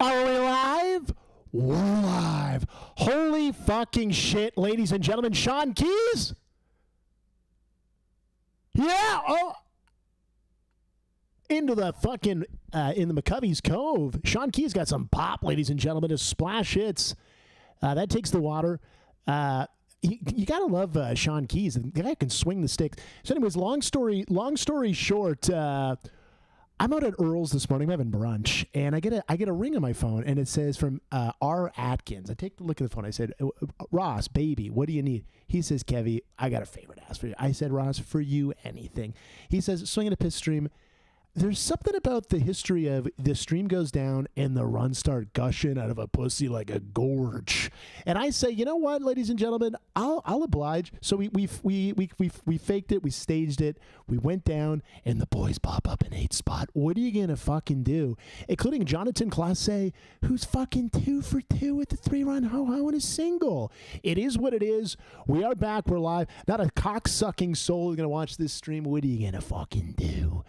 Are we live? We're live. Holy fucking shit, ladies and gentlemen. Sean Keys? Yeah. Oh. Into the fucking, in the McCovey's Cove. Sean Keys got some pop, ladies and gentlemen. His splash hits. That takes the water. You gotta love Sean Keys. The guy can swing the stick. So anyways, long story short, I'm out at Earl's this morning. I'm having brunch, and I get a ring on my phone, and it says from R. Atkins. I take a look at the phone. I said, Ross, baby, what do you need? He says, Kevy, I got a favor to ask for you. I said, Ross, for you, anything. He says, swinging a piss stream. There's something about the history of the stream goes down and the runs start gushing out of a pussy like a gorge. And I say, you know what, ladies and gentlemen, I'll oblige. So we faked it, we staged it, we went down, and the boys pop up in 8th spot. What are you gonna fucking do? Including Jonathan Classe, who's fucking 2 for 2 with the 3-run ho-ho and a single. It is what it is. We are back. We're live. Not a cocksucking soul is gonna watch this stream. What are you gonna fucking do?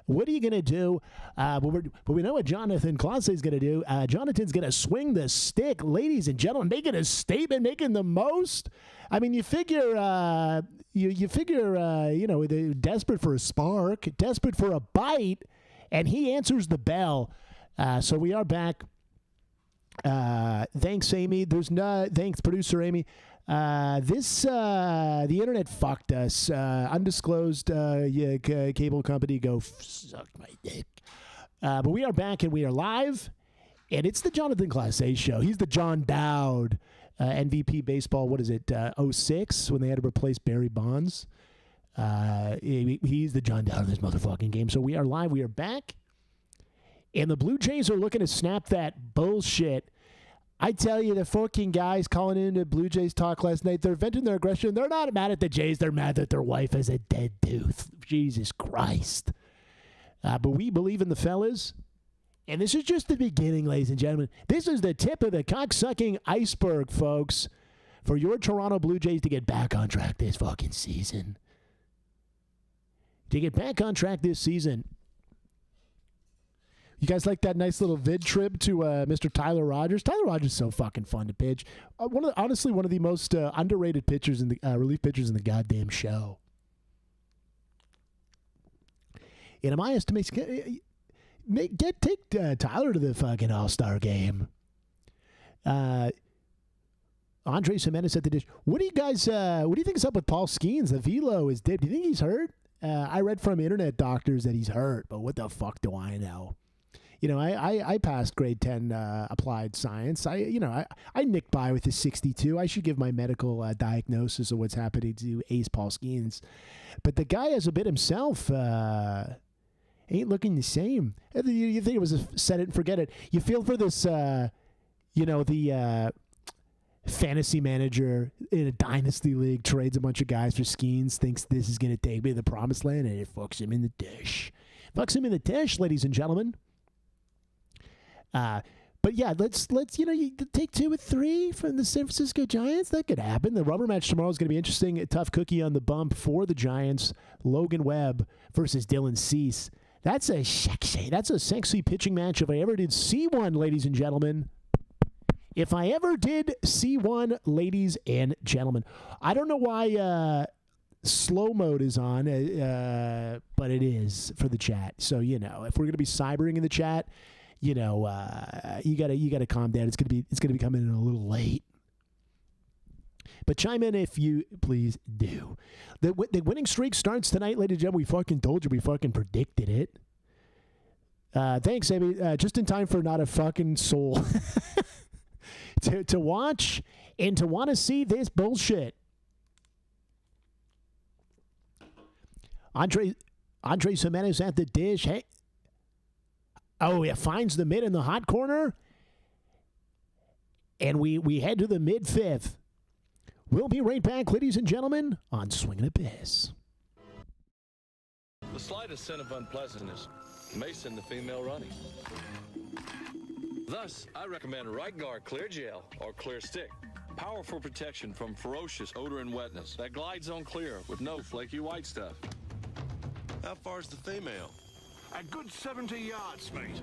What are you going to do? But we know what Jonathan Classe is going to do. Jonathan's going to swing the stick. Ladies and gentlemen, making a statement, making the most. I mean, you figure, they're desperate for a spark, desperate for a bite, and he answers the bell. So we are back. Thanks, Amy. Thanks, producer Amy. The internet fucked us. Undisclosed cable company go suck my dick. But we are back and we are live, and it's the Jonathan Classe show. He's the John Dowd, MVP baseball. What is it? 06 when they had to replace Barry Bonds. He's the John Dowd of this motherfucking game. So we are live. We are back, and the Blue Jays are looking to snap that bullshit. I tell you, the fucking guys calling into Blue Jays talk last night, they're venting their aggression. They're not mad at the Jays. They're mad that their wife has a dead tooth. Jesus Christ. But we believe in the fellas. And this is just the beginning, ladies and gentlemen. This is the tip of the cocksucking iceberg, folks, for your Toronto Blue Jays to get back on track this fucking season. To get back on track this season. You guys like that nice little vid trip to Mr. Tyler Rogers? Tyler Rogers is so fucking fun to pitch. Honestly, one of the most underrated pitchers in the relief pitchers in the goddamn show. And in my estimation, take Tyler to the fucking All-Star game. Andre Jimenez at the dish. What do you think is up with Paul Skeens? The velo is dead. Do you think he's hurt? I read from internet doctors that he's hurt, but what the fuck do I know? You know, I passed grade 10 applied science. I nicked by with a 62. I should give my medical diagnosis of what's happening to Ace Paul Skeens. But the guy has a bit himself. Ain't looking the same. You think it was a set it and forget it. You feel for this, the fantasy manager in a dynasty league trades a bunch of guys for Skeens, thinks this is going to take me to the promised land, and it fucks him in the dish. Fucks him in the dish, ladies and gentlemen. But yeah, let's you take 2 with 3 from the San Francisco Giants. That could happen. The rubber match tomorrow is going to be interesting. A tough cookie on the bump for the Giants. Logan Webb versus Dylan Cease. That's a sexy pitching match if I ever did see one, ladies and gentlemen. If I ever did see one, ladies and gentlemen. I don't know why slow mode is on, but it is for the chat. So, if we're going to be cybering in the chat, you gotta calm down. It's gonna be coming in a little late. But chime in if you please do. The winning streak starts tonight, ladies and gentlemen. We fucking told you. We fucking predicted it. Thanks, Amy. Just in time for not a fucking soul to watch and to want to see this bullshit. Andre Jimenez at the dish. Hey. Oh, yeah, finds the mid in the hot corner. And we head to the mid-5th. We'll be right back, ladies and gentlemen, on Swinging a Piss. The slightest scent of unpleasantness may send the female running. Thus, I recommend Right Guard Clear Gel or Clear Stick. Powerful protection from ferocious odor and wetness that glides on clear with no flaky white stuff. How far's the female? A good 70 yards, mate.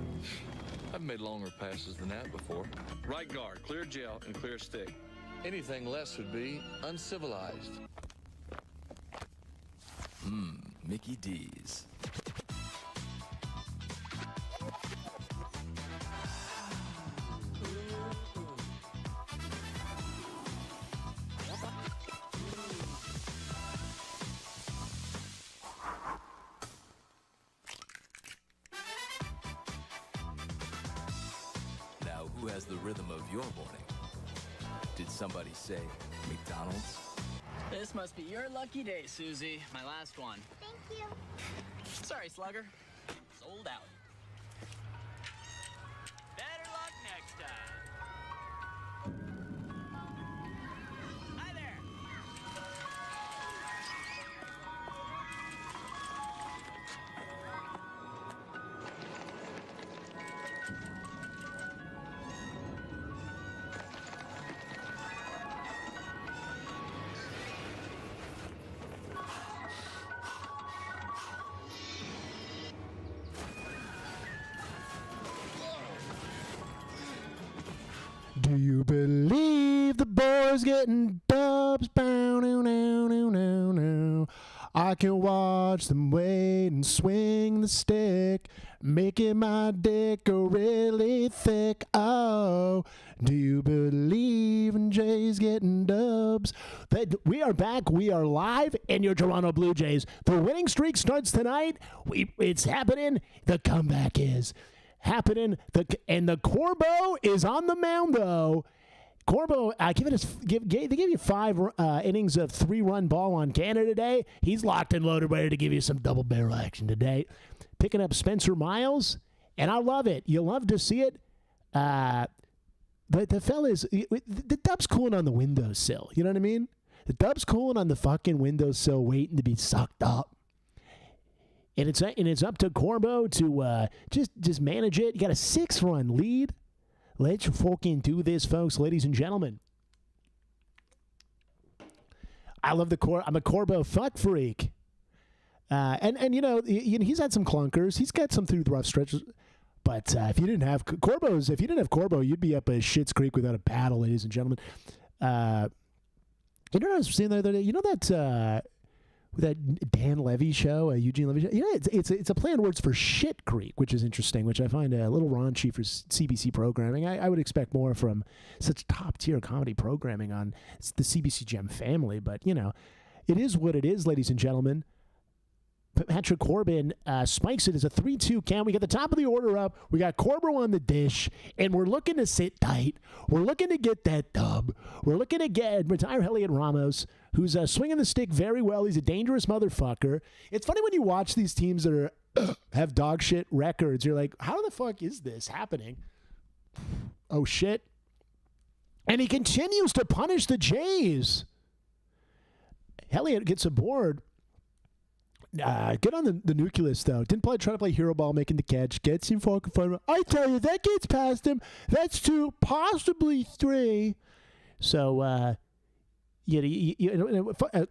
I've made longer passes than that before. Right guard, clear gel and clear stick. Anything less would be uncivilized. Mickey D's. Now, who has the rhythm of your morning? Did somebody say McDonald's? This must be your lucky day, Susie. My last one. Thank you. Sorry, Slugger. Sold out. Better luck next time. Hi there. Do you believe the boys getting dubs? Bow, no, no, no, no, no. I can watch them wait and swing the stick, making my dick go really thick. Oh, do you believe in Jays getting dubs? We are back. We are live in your Toronto Blue Jays. The winning streak starts tonight. It's happening. The comeback is happening. And the Corbo is on the mound, though. Corbo, they gave you 5 innings of 3-run ball on Canada today. He's locked and loaded, ready to give you some double barrel action today. Picking up Spencer Miles, and I love it. You love to see it. The fellas, the Dub's cooling on the windowsill. You know what I mean? The Dub's cooling on the fucking windowsill, waiting to be sucked up. And it's up to Corbo to just manage it. You got a 6-run lead. Let's fucking do this, folks, ladies and gentlemen. I love I'm a Corbo fuck freak. And you know, he's had some clunkers. He's got some through the rough stretches. But if you didn't have Corbo, you'd be up a Schitt's Creek without a paddle, ladies and gentlemen. You know what I was saying the other day? You know that Dan Levy show, Eugene Levy show? You know, it's a play on words for shit creek, which is interesting, which I find a little raunchy for CBC programming. I would expect more from such top-tier comedy programming on the CBC Gem family, but, you know, it is what it is, ladies and gentlemen. Patrick Corbin spikes it as a 3-2 count. We got the top of the order up. We got Corbo on the dish, and we're looking to sit tight. We're looking to get that dub. We're looking to retire Elliot Ramos, who's swinging the stick very well. He's a dangerous motherfucker. It's funny when you watch these teams that have dog shit records. You're like, how the fuck is this happening? Oh, shit. And he continues to punish the Jays. Elliot gets aboard. Get on the nucleus, though. Didn't try to play hero ball, making the catch. Gets him fucking fun. I tell you, that gets past him. That's 2, possibly 3. So,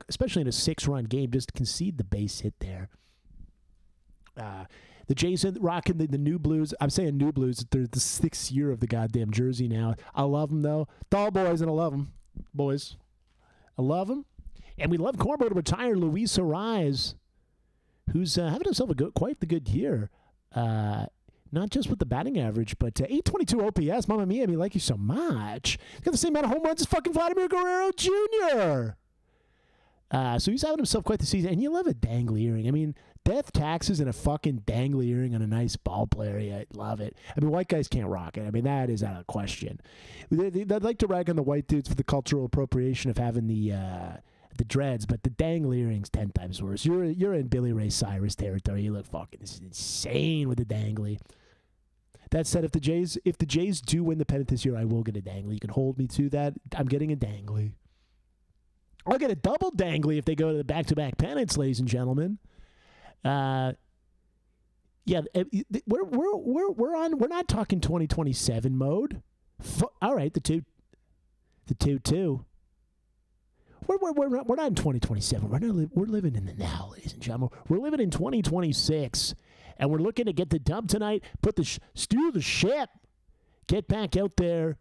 especially in a 6-run game, just concede the base hit there. The Jays rocking the new blues. I'm saying new blues. They're the 6th year of the goddamn jersey now. I love them, though. Doll boys, and I love them. Boys. I love them. And we love Corbo to retire Luis Arise, who's having himself quite the good year. Not just with the batting average, but 822 OPS. Mamma mia, we like you so much. He's got the same amount of home runs as fucking Vladimir Guerrero Jr. So he's having himself quite the season. And you love a dangly earring. I mean, death taxes and a fucking dangly earring on a nice ball player. Yeah, I love it. I mean, white guys can't rock it. I mean, that is out of question. They'd like to rag on the white dudes for the cultural appropriation of having the dreads, but the dangly earring's 10 times worse. You're in Billy Ray Cyrus territory. You look fucking, this is insane with the dangly. That said, if the Jays do win the pennant this year, I will get a dangly. You can hold me to that. I'm getting a dangly. I'll get a double dangly if they go to the back-to-back pennants, ladies and gentlemen. Yeah, we're not talking 2027 mode. All right, the two. We're not in 2027. We're living in the now, ladies and gentlemen. We're living in 2026. and we're looking to get the dub tonight. Steer the ship. Get back out there.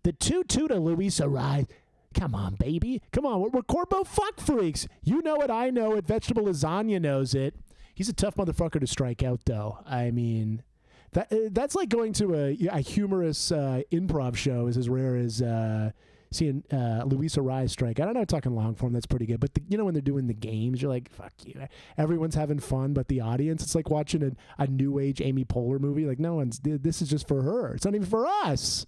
The 2-2 to Luis Ariz. Come on, baby. Come on. We're Corbo fuck freaks. You know it. I know it. Vegetable Lasagna knows it. He's a tough motherfucker to strike out, though. I mean, that's like going to a humorous improv show is as rare as seeing Luis Ariz strike. I don't know, talking long form, that's pretty good. But, when they're doing the games, you're like, fuck you. Everyone's having fun, but the audience, it's like watching a new age Amy Poehler movie. Like, this is just for her. It's not even for us.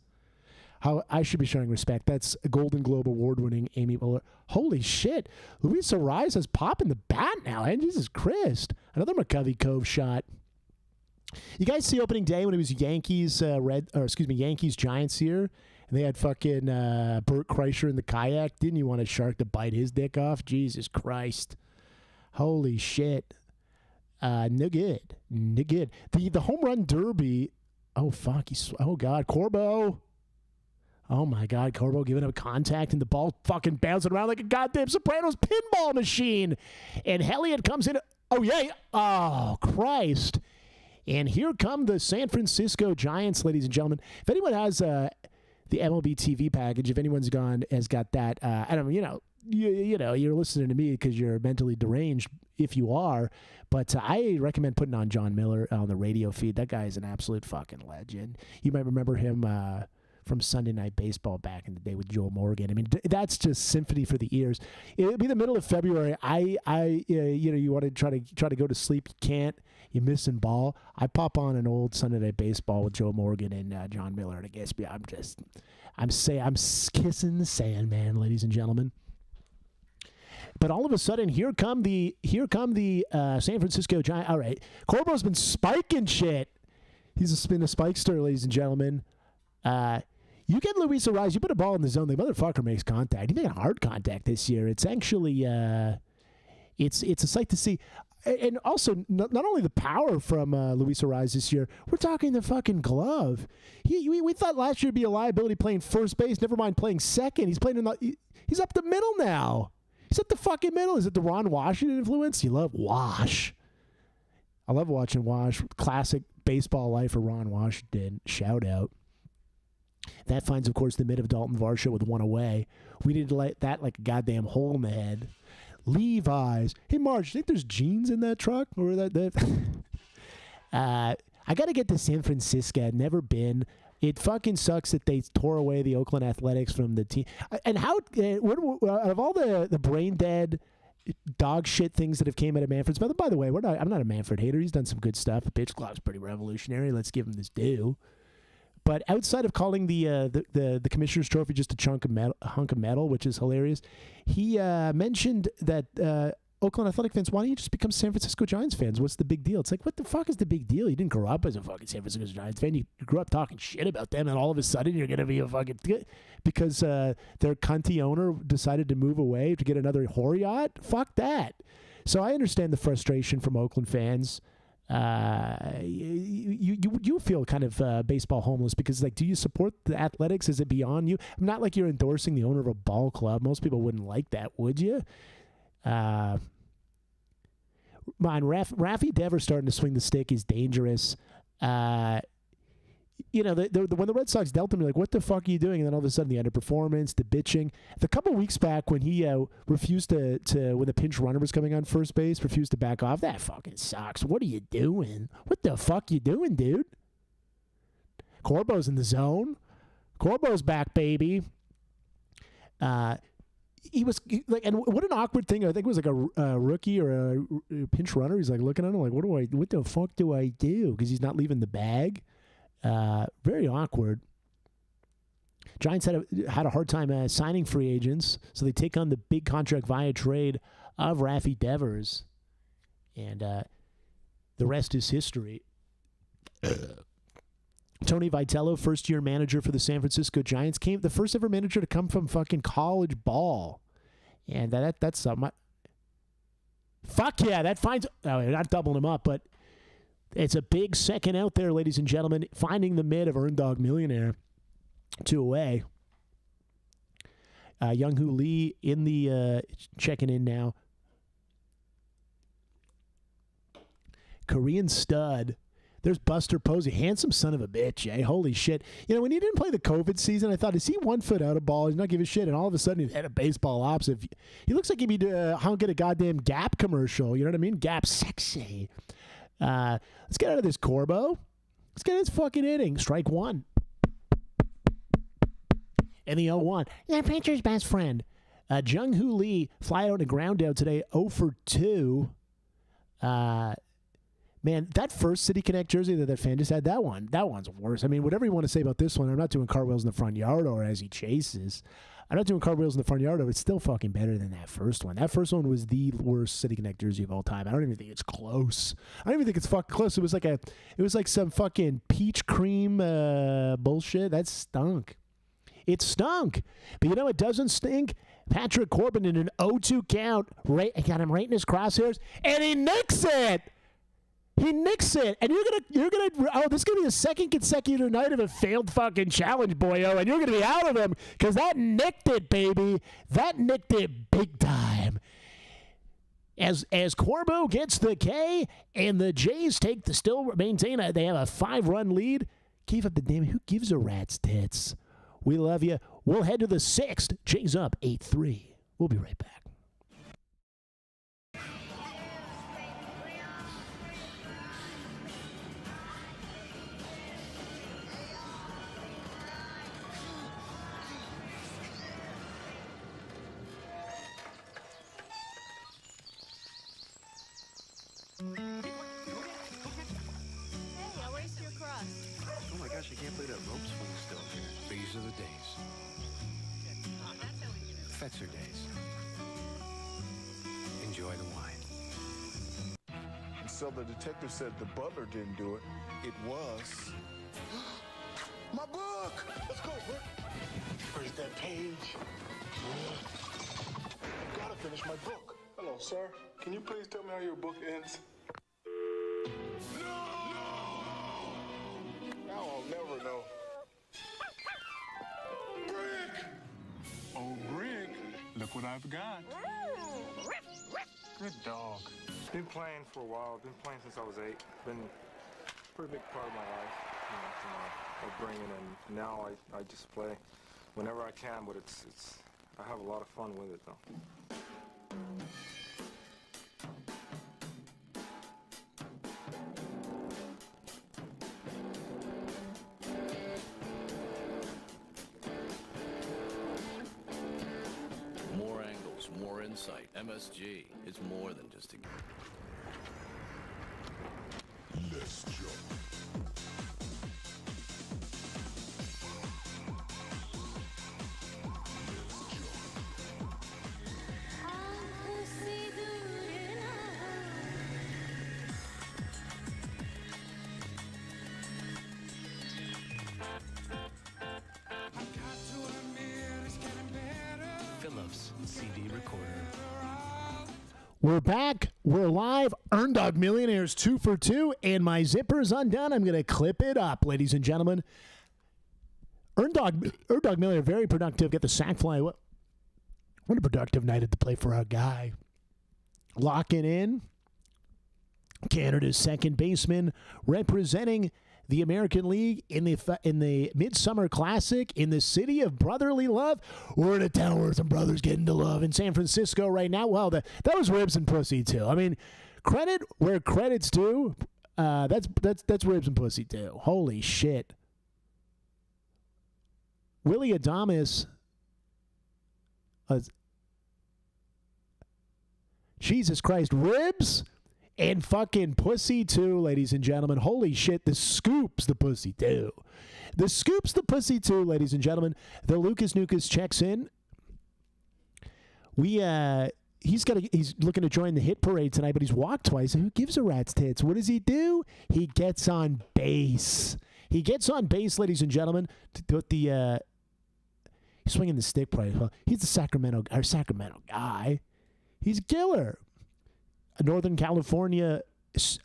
How I should be showing respect. That's a Golden Globe award-winning Amy Poehler. Holy shit. Luis Ariz has pop in the bat now. And Jesus Christ. Another McCovey Cove shot. You guys see opening day when it was Yankees Giants here? And they had fucking Bert Kreischer in the kayak. Didn't you want a shark to bite his dick off? Jesus Christ. Holy shit. No good. No good. The home run derby. Oh, fuck. Oh, God. Corbo. Oh, my God. Corbo giving up contact and the ball fucking bouncing around like a goddamn Sopranos pinball machine. And Elliott comes in. Oh, yeah. Oh, Christ. And here come the San Francisco Giants, ladies and gentlemen. If anyone has the MLB TV package, if anyone's has got that, I don't know, you're listening to me because you're mentally deranged if you are, but I recommend putting on John Miller on the radio feed. That guy is an absolute fucking legend. You might remember him from Sunday Night Baseball back in the day with Joe Morgan. I mean, that's just symphony for the ears. It'll be the middle of February. You want to try to go to sleep, you can't. You're missing ball. I pop on an old Sunday Night Baseball with Joe Morgan and John Miller, and I guess I'm kissing the Sandman, ladies and gentlemen. But all of a sudden, here come the San Francisco Giants. All right, Corbo's been spiking shit. He's been a spikester, ladies and gentlemen. You get Luis Ariz, you put a ball in the zone, the motherfucker makes contact. He made hard contact this year. It's actually it's a sight to see. And also, not only the power from Luis Ariz this year, we're talking the fucking glove. We thought last year would be a liability playing first base, never mind playing second. He's playing he's up the middle now. He's up the fucking middle. Is it the Ron Washington influence? You love Wash. I love watching Wash. Classic baseball life for Ron Washington. Shout out. That finds, of course, the mid of Dalton Varsho with one away. We need to let that like a goddamn hole in the head. Levi's. Hey, Marge, you think there's jeans in that truck? Or I got to get to San Francisco. I've never been. It fucking sucks that they tore away the Oakland Athletics from the team. And how, out of all the brain dead dog shit things that have came out of Manfred's, by the way, I'm not a Manfred hater. He's done some good stuff. The pitch clock's pretty revolutionary. Let's give him this due. But outside of calling the Commissioner's Trophy just a hunk of metal, which is hilarious, he mentioned that Oakland Athletic fans, why don't you just become San Francisco Giants fans? What's the big deal? It's like, what the fuck is the big deal? You didn't grow up as a fucking San Francisco Giants fan. You grew up talking shit about them, and all of a sudden you're going to be a fucking... Because their cunty owner decided to move away to get another whore yacht? Fuck that. So I understand the frustration from Oakland fans. You feel kind of baseball homeless because, like, do you support the Athletics? Is it beyond you? I'm not like you're endorsing the owner of a ball club. Most people wouldn't like that, would you? Raffy Devers starting to swing the stick is dangerous. When the Red Sox dealt him, you're like, what the fuck are you doing? And then all of a sudden, the underperformance, the bitching. The couple weeks back when he refused to when the pinch runner was coming on first base, refused to back off, that fucking sucks. What are you doing? What the fuck you doing, dude? Corbo's in the zone. Corbo's back, baby. He was like, and what an awkward thing. I think it was like a rookie or a pinch runner. He's like looking at him like, what the fuck do I do? Because he's not leaving the bag. Very awkward. Giants had a hard time signing free agents, so they take on the big contract via trade of Raffy Devers, and the rest is history. Tony Vitello, first-year manager for the San Francisco Giants, came the first ever manager to come from fucking college ball, and that's something. Fuck yeah, that finds. Oh, not doubling him up, but. It's a big second out there, ladies and gentlemen. Finding the mid of Earn Dog Millionaire. 2 away. Young-Hoo Lee in the checking in now. Korean stud. There's Buster Posey, handsome son of a bitch, eh? Holy shit. You know, when he didn't play the COVID season, I thought, is he 1 foot out of ball? He's not giving a shit. And all of a sudden, he's had a baseball opposite. He looks like he'd be honking a goddamn Gap commercial. You know what I mean? Gap sexy. Let's get out of this, Corbo. Let's get his fucking inning. Strike one. And the 0-1. Yeah, pitcher's best friend. Jung-Hoo Lee fly out on a ground out today, 0 for 2. Man, that first City Connect jersey that fan just had, that one's worse. I mean, whatever you want to say about this one, I'm not doing cartwheels in the front yard or as he chases. I'm not doing cartwheels in the front yard, but it's still fucking better than that first one. That first one was the worst City Connect jersey of all time. I don't even think it's close. I don't even think it's fucking close. It was like some fucking peach cream bullshit. That stunk. It stunk. But you know it doesn't stink? Patrick Corbin in an 0-2 count. I got him right in his crosshairs, and he nicks it. He nicks it, and you're gonna. This is gonna be the second consecutive night of a failed fucking challenge, boyo, and you're gonna be out of them because that nicked it, baby. That nicked it big time. As Corbo gets the K, and the Jays they have a 5-run lead. Gave up the damn. Who gives a rat's tits? We love you. We'll head to the 6th. Jays up 8-3. We'll be right back. Hey, I'll race you across. Oh my gosh, I can't believe that rope swing still here. These are the days. Fetzer days. Enjoy the wine. And so the detective said the butler didn't do it. It was my book. Let's go, Rick. Where's that page? I gotta finish my book. Hello, sir. Can you please tell me how your book ends? No! Now I'll never know. Brick! Oh, Brick, look what I've got. Good dog. Been playing for a while. Been playing since I was 8. Been a pretty big part of my life. Upbringing, and now I just play whenever I can. But I have a lot of fun with it though. More angles, more insight. MSG, it's more than just a game. Let's jump. Philips CD recorder. We're back. We're live. Earn Dog Millionaires 2 for 2, and my zipper's undone. I'm going to clip it up, ladies and gentlemen. Earn Dog Millionaire, very productive. Get the sack fly. What a productive night at the plate for our guy. Locking in. Canada's second baseman, representing the American League in the Midsummer Classic in the city of brotherly love. We're in a town where some brothers get into love in San Francisco right now. Well, that was ribs and pussy too. I mean, credit where credit's due. That's ribs and pussy too. Holy shit. Willie Adames. Jesus Christ, ribs and fucking pussy too, ladies and gentlemen. Holy shit, the scoops the pussy too. The scoops the pussy too, ladies and gentlemen. The Lucas Nukas checks in. He's looking to join the hit parade tonight, but he's walked twice. Who gives a rat's tits? What does he do? He gets on base. He gets on base, ladies and gentlemen. He's swinging the stick probably. Well, he's the Sacramento guy. He's a killer. Northern California. That's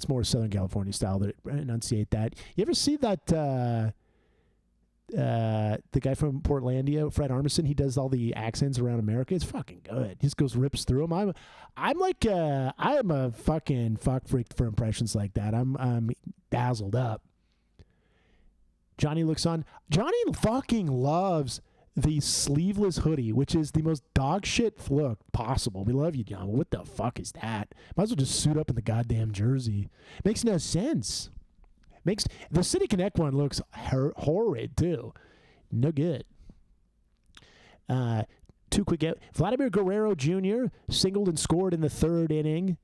more Southern California style. That enunciate that. You ever see that the guy from Portlandia, Fred Armisen, he does all the accents around America. It's fucking good. He just goes rips through them. I'm a fucking fuck freak for impressions like that. I'm dazzled up. Johnny looks on. Johnny fucking loves the sleeveless hoodie, which is the most dog shit look possible. We love you, John. What the fuck is that? Might as well just suit up in the goddamn jersey. Makes no sense. The City Connect one looks horrid too. No good. Too quick out. Vladimir Guerrero Jr. singled and scored in the third inning.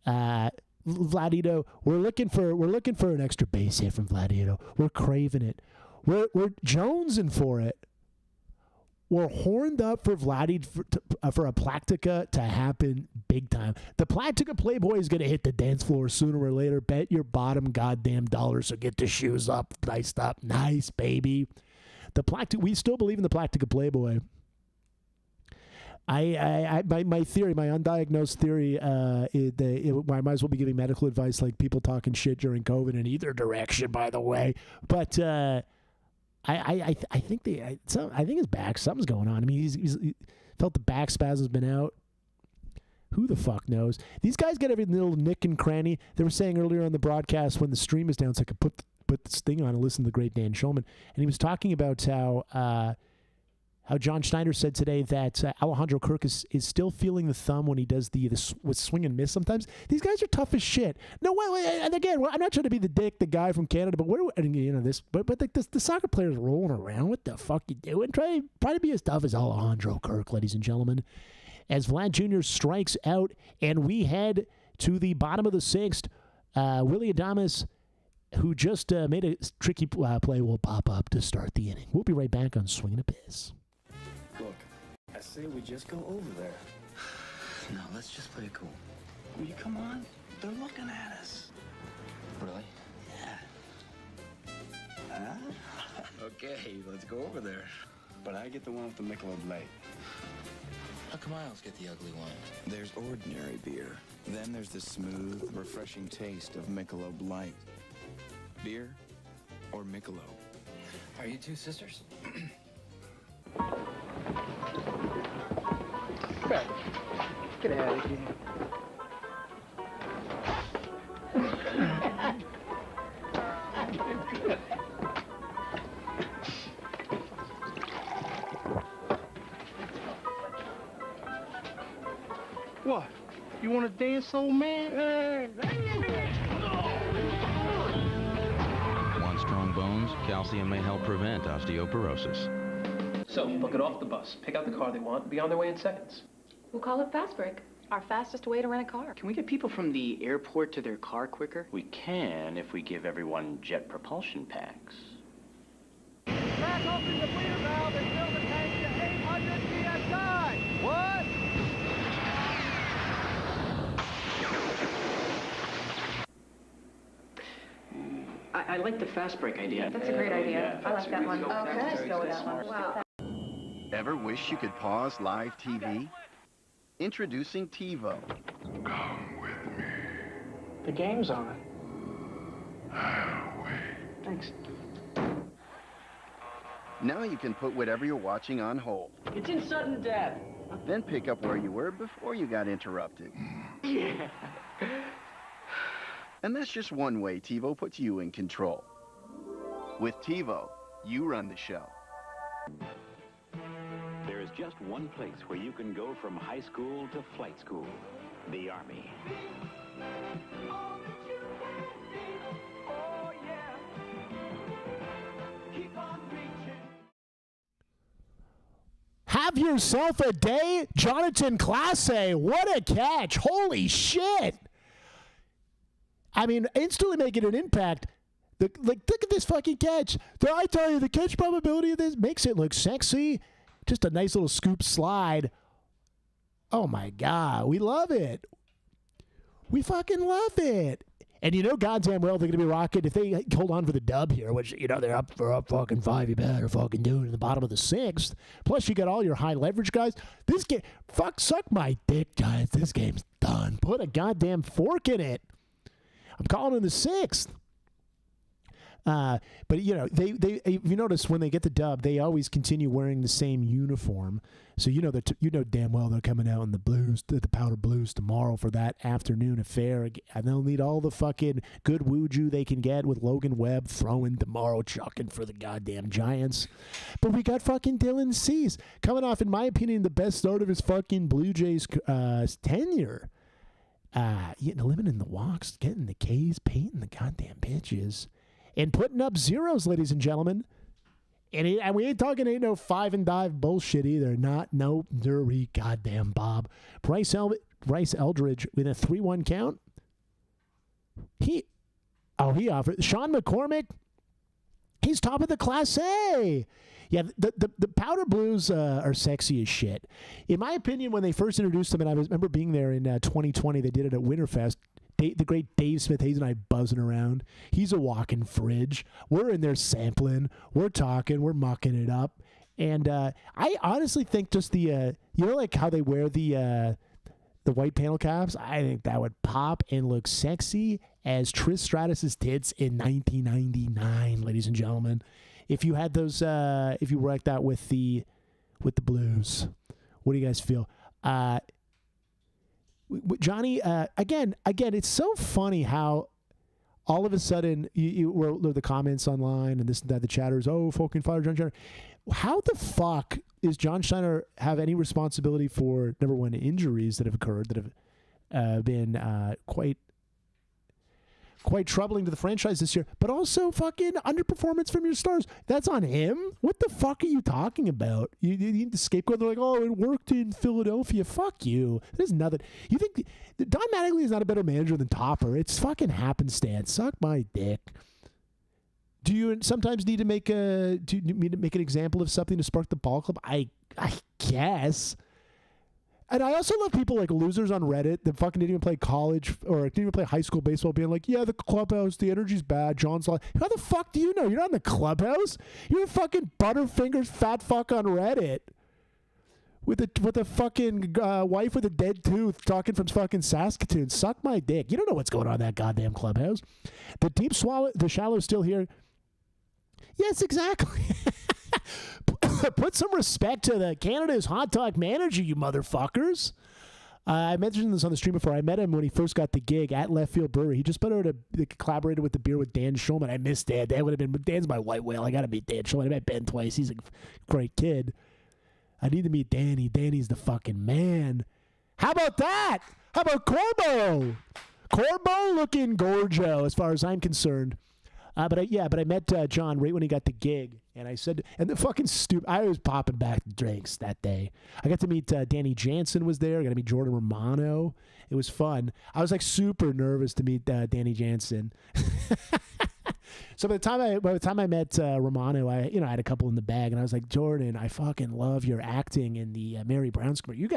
Vladito, we're looking for an extra base hit from Vladito. We're craving it. We're jonesing for it. We're horned up for Vladdy for a Plactica to happen big time. The Plactica Playboy is going to hit the dance floor sooner or later. Bet your bottom goddamn dollar. So get the shoes up, diced up. Nice, baby. We still believe in the Plactica Playboy. My theory, my undiagnosed theory, I might as well be giving medical advice like people talking shit during COVID in either direction, by the way. But I think his back, something's going on. I mean, he's felt the back spasm's been out. Who the fuck knows? These guys get every little nick and cranny. They were saying earlier on the broadcast when the stream is down, so I could put this thing on and listen to the great Dan Schulman. And he was talking about how John Schneider said today that Alejandro Kirk is still feeling the thumb when he does with swing and miss sometimes. These guys are tough as shit. No, well, and again, I'm not trying to be the guy from Canada, but the soccer players rolling around. What the fuck you doing? Try to be as tough as Alejandro Kirk, ladies and gentlemen. As Vlad Jr. strikes out, and we head to the bottom of the sixth. Willie Adames, who just made a tricky play, will pop up to start the inning. We'll be right back on Swing and a Piss. Look, I say we just go over there. No, let's just play it cool. Will you come on? They're looking at us. Really? Yeah. Okay, let's go over there. But I get the one with the Michelob Light. How come I always get the ugly one? There's ordinary beer. Then there's the smooth, refreshing taste of Michelob Light. Beer or Michelob? Are you two sisters? Right. Get out of here. What? You want to dance, old man? Want strong bones? Calcium may help prevent osteoporosis. So, they'll get off the bus, pick out the car they want, be on their way in seconds. We'll call it Fast Break, our fastest way to rent a car. Can we get people from the airport to their car quicker? We can if we give everyone jet propulsion packs. Crack open the bleeder valve and fill the tank to 800 psi. What? I like the Fast Break idea. That's a great idea. Yeah, I like that one. Okay, let's go with that one. Wow. Ever wish you could pause live TV? Introducing TiVo. Come with me. The game's on. I'll wait. Thanks. Now you can put whatever you're watching on hold. It's in sudden death. Then pick up where you were before you got interrupted. Yeah. And that's just one way TiVo puts you in control. With TiVo, you run the show. There is just one place where you can go from high school to flight school. The Army. Have yourself a day, Jonathan Classe. What a catch. Holy shit. I mean, instantly making an impact. Look at this fucking catch. I tell you, the catch probability of this makes it look sexy. Just a nice little scoop slide. Oh, my God. We love it. We fucking love it. And you know goddamn well they're going to be rocking. If they hold on for the dub here, which, you know, they're up fucking 5, you better fucking do it in the bottom of the 6th. Plus, you got all your high leverage guys. This game, suck my dick, guys. This game's done. Put a goddamn fork in it. I'm calling in the 6th. But you know, they if you notice when they get the dub, they always continue wearing the same uniform. So you know that you know damn well they're coming out in the blues, the powder blues tomorrow for that afternoon affair, and they'll need all the fucking good wooju they can get with Logan Webb throwing tomorrow, chucking for the goddamn Giants. But we got fucking Dylan Cease coming off, in my opinion, the best start of his fucking Blue Jays tenure. Limiting the walks, getting the Ks, painting the goddamn pitches, and putting up zeros, ladies and gentlemen. And we ain't talking ain't no 5 and dive bullshit either. Not no dirty goddamn Bob. Bryce Eldridge with a 3-1 count. He offered Sean McCormick. He's top of the Class A. Yeah, the Powder Blues are sexy as shit. In my opinion, when they first introduced them, and I remember being there in 2020, they did it at Winterfest. The great Dave Smith Hayes and I buzzing around. He's a walking fridge. We're in there sampling. We're talking. We're mucking it up. And I honestly think just the like how they wear the white panel caps. I think that would pop and look sexy as Trish Stratus's tits in 1999, ladies and gentlemen. If you had those, if you worked that with the Blues, what do you guys feel? Johnny, again, it's so funny how all of a sudden you were the comments online and this and that, the chatters, fucking fire John Schneider. How the fuck is John Schneider have any responsibility for, number one, injuries that have occurred that have been quite troubling to the franchise this year, but also fucking underperformance from your stars? That's on him? What the fuck are you talking about? You need the scapegoat. They're like, it worked in Philadelphia. Fuck you. There's nothing. You think Don Mattingly is not a better manager than Topper? It's fucking happenstance. Suck my dick. Do you sometimes need to make an example of something to spark the ball club? I guess. And I also love people like losers on Reddit that fucking didn't even play college or didn't even play high school baseball being like, yeah, the clubhouse, the energy's bad. John's like, how the fuck do you know? You're not in the clubhouse. You're a fucking Butterfingers fat fuck on Reddit with a fucking wife with a dead tooth talking from fucking Saskatoon. Suck my dick. You don't know what's going on in that goddamn clubhouse. The shallow's still here. Yes, exactly. Put some respect to the Canada's hot dog manager, you motherfuckers. I mentioned this on the stream before. I met him when he first got the gig at Left Field Brewery. He just put out collaborated with the beer with Dan Schulman. I miss Dan. Dan's my white whale. I got to meet Dan Schulman. I met Ben twice. He's a great kid. I need to meet Danny. Danny's the fucking man. How about that? How about Corbo? Corbo looking gorgeous as far as I'm concerned. But I met John right when he got the gig, and I said, and the fucking stupid, I was popping back drinks that day. I got to meet Danny Jansen was there. I got to meet Jordan Romano. It was fun. I was like super nervous to meet Danny Jansen. So by the time I met Romano, I had a couple in the bag, and I was like, Jordan, I fucking love your acting in the Mary Brown's commercial. You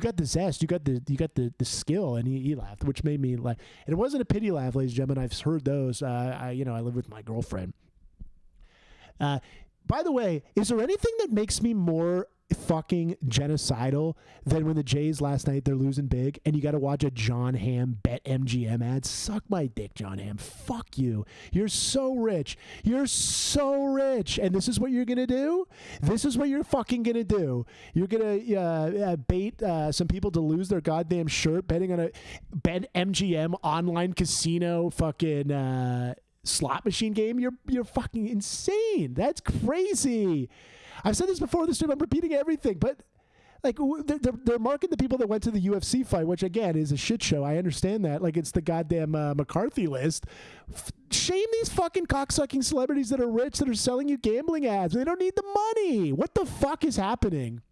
got the zest, you got the skill, and he laughed, which made me laugh. And it wasn't a pity laugh, ladies and gentlemen. I've heard those. I live with my girlfriend. By the way, is there anything that makes me more fucking genocidal than when the Jays last night, they're losing big, and you got to watch a John Hamm Bet MGM ad? Suck my dick, John Hamm. Fuck you. You're so rich. You're so rich. And this is what you're going to do? This is what you're fucking going to do. You're going to bait some people to lose their goddamn shirt betting on a Bet MGM online casino fucking slot machine game. You're fucking insane. That's crazy. I've said this before this stream. I'm repeating everything, but like they're marking the people that went to the UFC fight, which again is a shit show. I understand that. Like it's the goddamn McCarthy list. Shame these fucking cocksucking celebrities that are rich that are selling you gambling ads. They don't need the money. What the fuck is happening?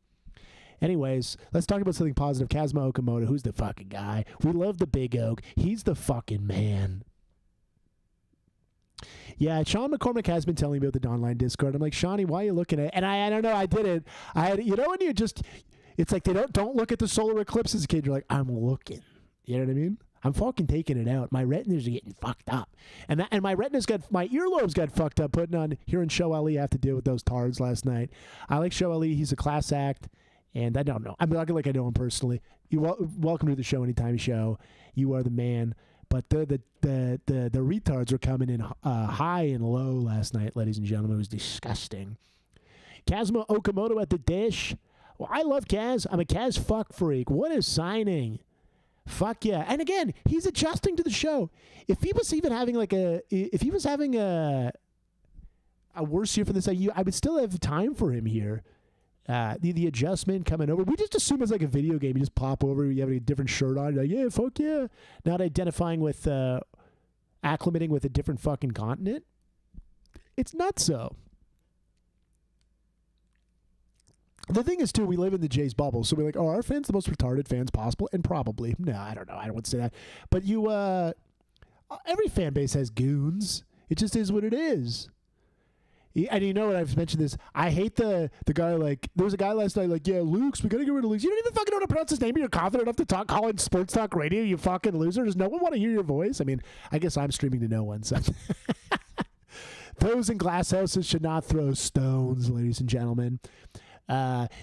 Anyways, let's talk about something positive. Kazuma Okamoto, who's the fucking guy? We love the Big Oak. He's the fucking man. Yeah, Sean McCormick has been telling me about the online Discord. I'm like, Shawnee, why are you looking at it? And I don't know, I did it. When you just, it's like they don't look at the solar eclipses, kid. You're like, I'm looking. You know what I mean? I'm fucking taking it out. My retinas are getting fucked up. And my earlobes got fucked up putting on, hearing Show Ali have to deal with those tards last night. I like Show Ali. He's a class act. And I don't know. I'm not like I know him personally. You're welcome to the show anytime you show. You are the man. But the retards were coming in high and low last night, ladies and gentlemen. It was disgusting. Kazuma Okamoto at the dish. Well, I love Kaz. I'm a Kaz fuck freak. What a signing. Fuck yeah. And again, he's adjusting to the show. If he was even having a worse year for this, I would still have time for him here. The adjustment coming over. We just assume it's like a video game. You just pop over, you have a different shirt on. You're like, yeah, fuck yeah. Not identifying with, acclimating with a different fucking continent. It's not so. The thing is, too, we live in the Jays bubble. So we're like, are our fans the most retarded fans possible? And probably. No, I don't know. I don't want to say that. But every fan base has goons. It just is what it is. And you know what? I've mentioned this. I hate the guy, like, there was a guy last night, like, yeah, Luke's, we got to get rid of Luke's. You don't even fucking know how to pronounce his name, but you're confident enough to call in sports talk radio, you fucking loser. Does no one want to hear your voice? I mean, I guess I'm streaming to no one. So. Those in glass houses should not throw stones, ladies and gentlemen. But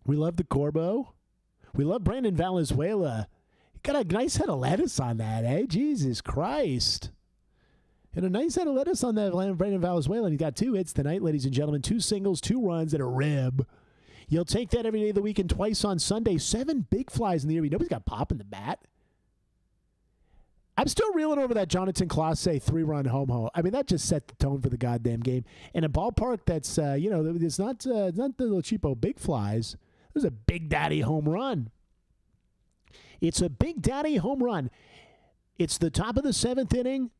we love the Corbo. We love Brandon Valenzuela. He got a nice head of lettuce on that, eh? Jesus Christ. And a nice head of lettuce on that Brandon Valenzuela. And he got 2 hits tonight, ladies and gentlemen. 2 singles, 2 runs, and a rib. You'll take that every day of the week and twice on Sunday. 7 big flies in the air. Nobody's got pop in the bat. I'm still reeling over that Jonathan Clase 3-run home. I mean, that just set the tone for the goddamn game. In a ballpark that's, it's not the little cheapo big flies. It was a big daddy home run. It's a big daddy home run. It's the top of the 7th inning.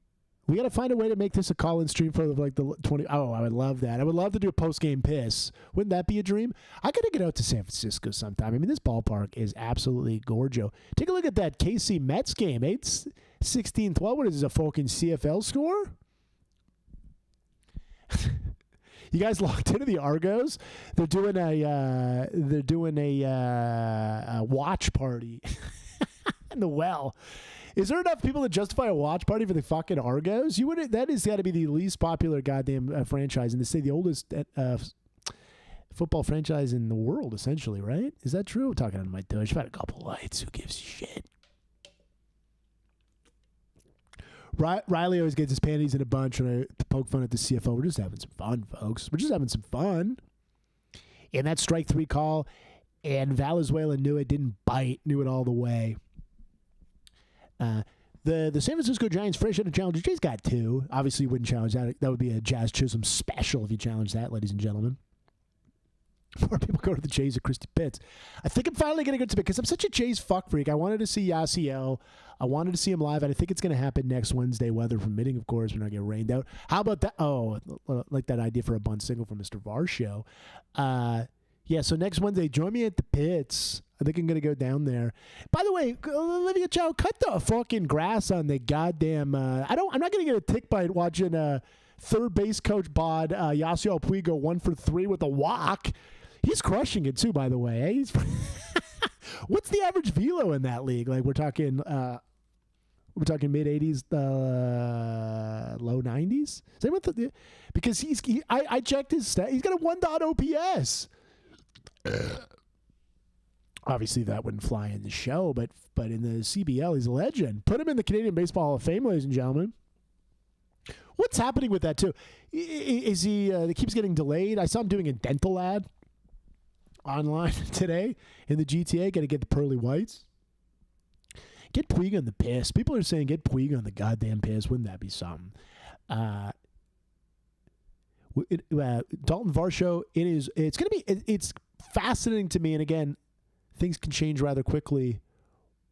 We got to find a way to make this a call-in stream for like the 20. Oh, I would love that. I would love to do a post-game piss. Wouldn't that be a dream? I got to get out to San Francisco sometime. I mean, this ballpark is absolutely gorgeous. Take a look at that KC Mets game. 16-12. What is this, a fucking CFL score? You guys locked into the Argos? They're doing a watch party in the well. Is there enough people to justify a watch party for the fucking Argos? That has got to be the least popular goddamn franchise, and to say the oldest football franchise in the world, essentially, right? Is that true? I'm talking on my douche. I've had a couple lights. Who gives a shit? Riley always gets his panties in a bunch when I poke fun at the CFO. We're just having some fun, folks. We're just having some fun. And that strike 3 call, and Valenzuela knew it, didn't bite, knew it all the way. The San Francisco Giants fresh out of challenger. Jay's got 2. Obviously, you wouldn't challenge that. That would be a Jazz Chisholm special if you challenge that, ladies and gentlemen. More people go to the Jays at Christie Pitts. I think I'm finally going to go to it because I'm such a Jays fuck freak. I wanted to see Yasiel. I wanted to see him live, and I think it's going to happen next Wednesday, weather permitting, of course. We're not getting rained out. How about that? Oh, like that idea for a bunt single from Mr. Varsho. Yeah, so next Wednesday, join me at the Pits. I think I'm going to go down there. By the way, Olivia Chow, cut the fucking grass on the goddamn... I'm not going to get a tick bite watching third base coach Bod Yasiel Puig go 1 for 3 with a walk. He's crushing it too, by the way. He's what's the average velo in that league? Like we're talking mid 80s, low 90s. Because I checked his stat. He's got a 1.0 OPS. Obviously, that wouldn't fly in the show, but in the CBL, he's a legend. Put him in the Canadian Baseball Hall of Fame, ladies and gentlemen. What's happening with that too? Is he? It keeps getting delayed. I saw him doing a dental ad online today in the GTA. Got to get the pearly whites. Get Puig on the piss. People are saying get Puig on the goddamn piss. Wouldn't that be something? Dalton Varsho. It's going to be. It's fascinating to me. And again, things can change rather quickly.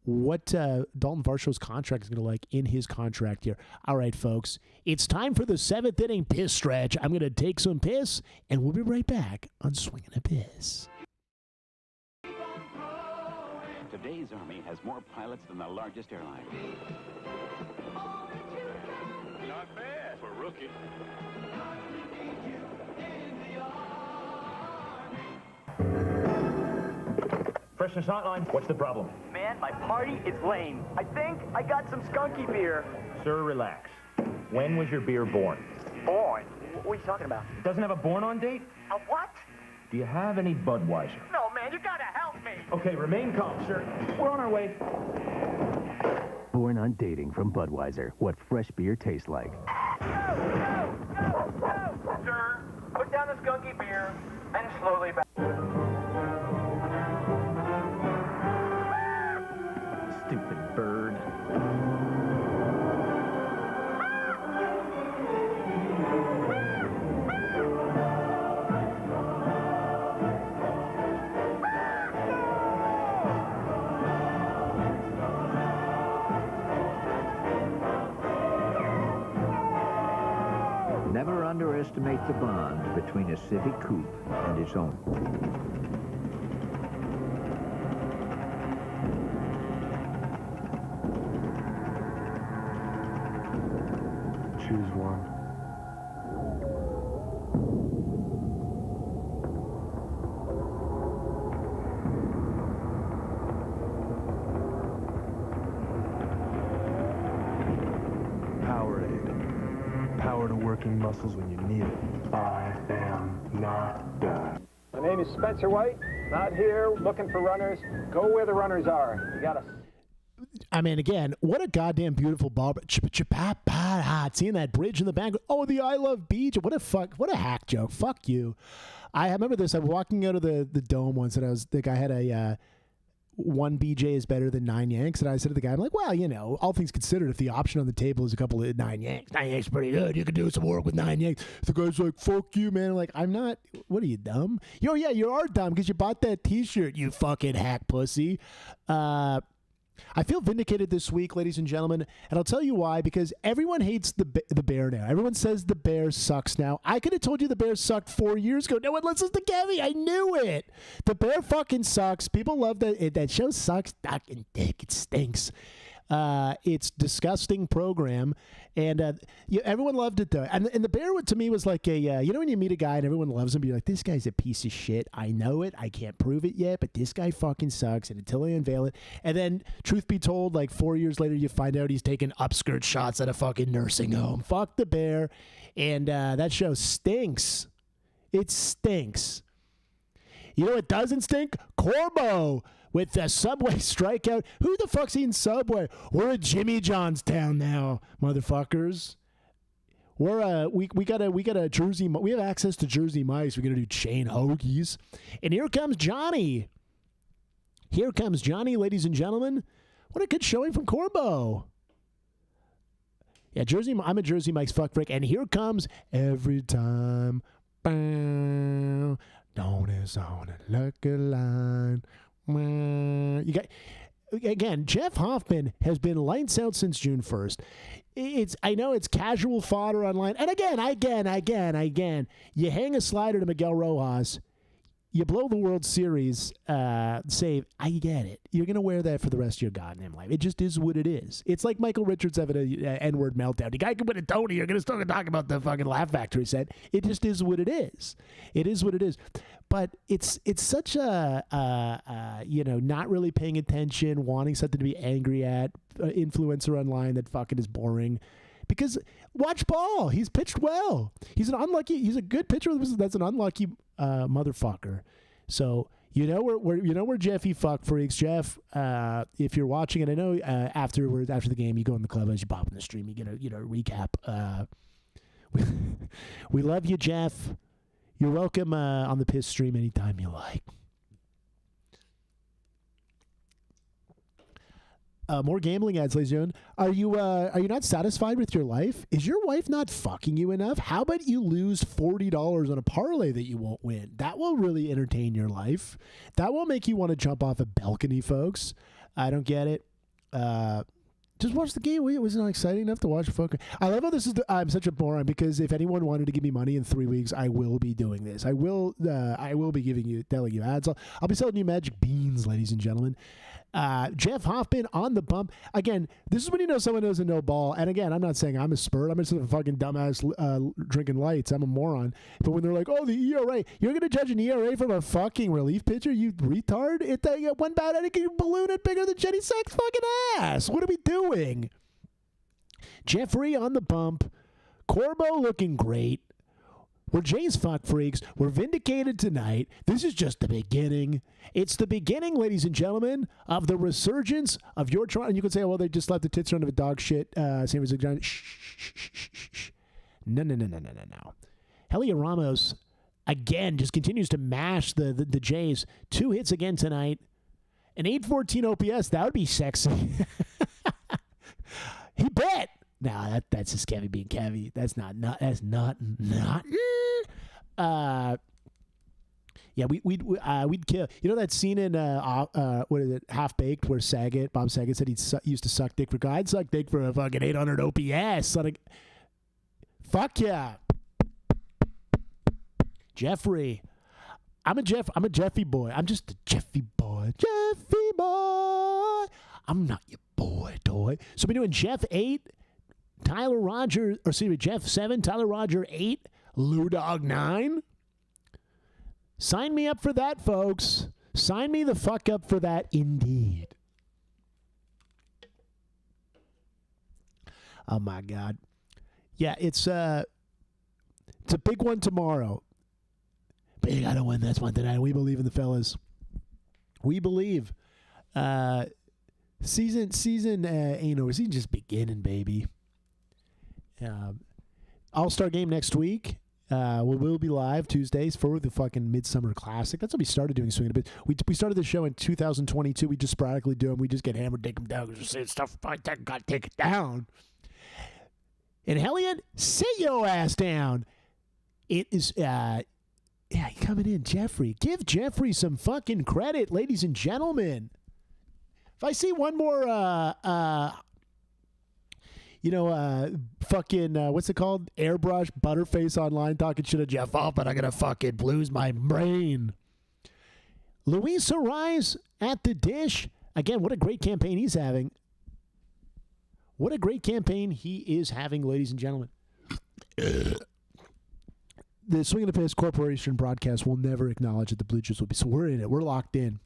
What Dalton Varsho's contract is going to like in his contract here. All right, folks. It's time for the 7th inning piss stretch. I'm going to take some piss, and we'll be right back on Swinging a Piss. Today's Army has more pilots than the largest airline. Not bad for a rookie. Freshness hotline, what's the problem? Man, my party is lame. I think I got some skunky beer. Sir, relax. When was your beer born? Born? What are you talking about? Doesn't have a born-on date? A what? Do you have any Budweiser? No, man, you gotta help me! Okay, remain calm, sir. We're on our way. Born on Dating from Budweiser. What fresh beer tastes like. Sir, put down the skunky beer and slowly back. Stupid bird. Never underestimate the bond between a Civic Coupe and its owner. Choose one. Powerade. Power to working muscles when you need it. I am not done. My name is Spencer White. Not here looking for runners. Go where the runners are. You gotta. I mean, again, what a goddamn beautiful ball. Seeing that bridge in the back. Oh, the I Love Beach. What a hack joke. Fuck you. I remember this. I was walking out of the dome once, and I had a one BJ is better than 9 Yanks. And I said to the guy, I'm like, well, you know, all things considered, if the option on the table is a couple of 9 Yanks, 9 Yanks pretty good. You could do some work with 9 Yanks. The guy's like, fuck you, man. I'm like, I'm not. What are you, dumb? Yo, yeah, you are dumb because you bought that T-shirt, you fucking hack pussy. I feel vindicated this week, ladies and gentlemen, and I'll tell you why, because everyone hates the Bear now. Everyone says the Bear sucks now. I could have told you the Bear sucked 4 years ago. No one listens to Kevy. I knew it. The Bear fucking sucks. People love that. That show sucks. Fucking dick. It stinks. It's disgusting program, and everyone loved it though. And the Bear to me was like a you know when you meet a guy and everyone loves him, you're like, this guy's a piece of shit. I know it. I can't prove it yet, but this guy fucking sucks. And until I unveil it, and then truth be told, like 4 years later, you find out he's taking upskirt shots at a fucking nursing home. Fuck the Bear, and that show stinks. It stinks. You know what doesn't stink? Corbo. With the Subway strikeout. Who the fuck's eating Subway? We're at Jimmy John's town now, motherfuckers. We're we got a Jersey. We have access to Jersey Mike's. We're gonna do chain hoagies. And here comes Johnny. Here comes Johnny, ladies and gentlemen. What a good showing from Corbo. Yeah, I'm a Jersey Mike's fuck freak. And here comes Every Time. Bow, don't it's on a lucky line. You got again. Jeff Hoffman has been lights out since June 1st. I know it's casual fodder online, and again. You hang a slider to Miguel Rojas, you blow the World Series save. I get it. You're gonna wear that for the rest of your goddamn life. It just is what it is. It's like Michael Richards having a N-word meltdown. The guy can win a Tony. You're gonna still talk about the fucking Laugh Factory set. It just is what it is. It is what it is. But it's such a not really paying attention, wanting something to be angry at, influencer online that fucking is boring. Because watch ball. He's pitched well. He's a good pitcher. That's an unlucky motherfucker. So you know we're Jeffy fuck freaks. Jeff, if you're watching, and I know after the game you go in the clubhouse, you pop in the stream, you get a recap. We love you, Jeff. You're welcome on the Piss stream anytime you like. More gambling ads, ladies and gentlemen. Are you not satisfied with your life? Is your wife not fucking you enough? How about you lose $40 on a parlay that you won't win? That will really entertain your life. That will make you want to jump off a balcony, folks. I don't get it. Just watch the game. It was not exciting enough to watch. I love how this is. I'm such a moron because if anyone wanted to give me money in 3 weeks, I will be doing this. I will be telling you ads. I'll be selling you magic beans, ladies and gentlemen. Jeff Hoffman on the bump. Again, this is when you know someone doesn't know ball. And again, I'm not saying I'm a spurt. I'm just a fucking dumbass drinking lights. I'm a moron. But when they're like, oh, the ERA. You're going to judge an ERA from a fucking relief pitcher, you retard? One bad inning can balloon it bigger than Jenny Sack's fucking ass. What are we doing? Jeffrey on the bump. Corbo looking great. We're Jay's fuck freaks. We're vindicated tonight. This is just the beginning. It's the beginning, ladies and gentlemen, of the resurgence of your Toronto. And you could say, well, they just left the tits around of a dog shit. San Francisco Giants. Shh. No. Heliot Ramos, again, just continues to mash the Jays. 2 hits again tonight. An 814 OPS, that would be sexy. He bet. No, that's just Kevy being Kevy. That's not. Yeah, we'd kill. You know that scene in what is it, Half Baked, where Bob Saget said he used to suck dick for God. I'd suck dick for a fucking 800 OPS. Fuck yeah, Jeffrey. I'm a Jeffy boy. I'm just a Jeffy boy. Jeffy boy. I'm not your boy, toy. So we're doing Jeff 8, Tyler Rogers, or excuse me, Jeff 7, Tyler Roger 8, Lou Dog 9. Sign me up for that, folks. Sign me the fuck up for that, indeed. Oh my God. Yeah, it's a big one tomorrow. But you gotta win this one tonight. We believe in the fellas. We believe. Season ain't over. Season just beginning, baby. All-Star game next week. We'll be live Tuesdays for the fucking Midsummer Classic. That's what we started doing. Swinging a bit. We started the show in 2022. We just sporadically do them. We just get hammered, take them down. Because we're saying stuff. Gotta take it down. And Heliot, sit your ass down. It is. Yeah, coming in, Jeffrey. Give Jeffrey some fucking credit, ladies and gentlemen. If I see one more, fucking, what's it called? Airbrush Butterface online talking shit to Jeff off, but I'm going to fucking lose my brain. Luis Ariz at the dish. Again, what a great campaign he's having. What a great campaign he is having, ladies and gentlemen. The Swing and the Piss Corporation broadcast will never acknowledge that the Blue Jays will be. So we're in it. We're locked in.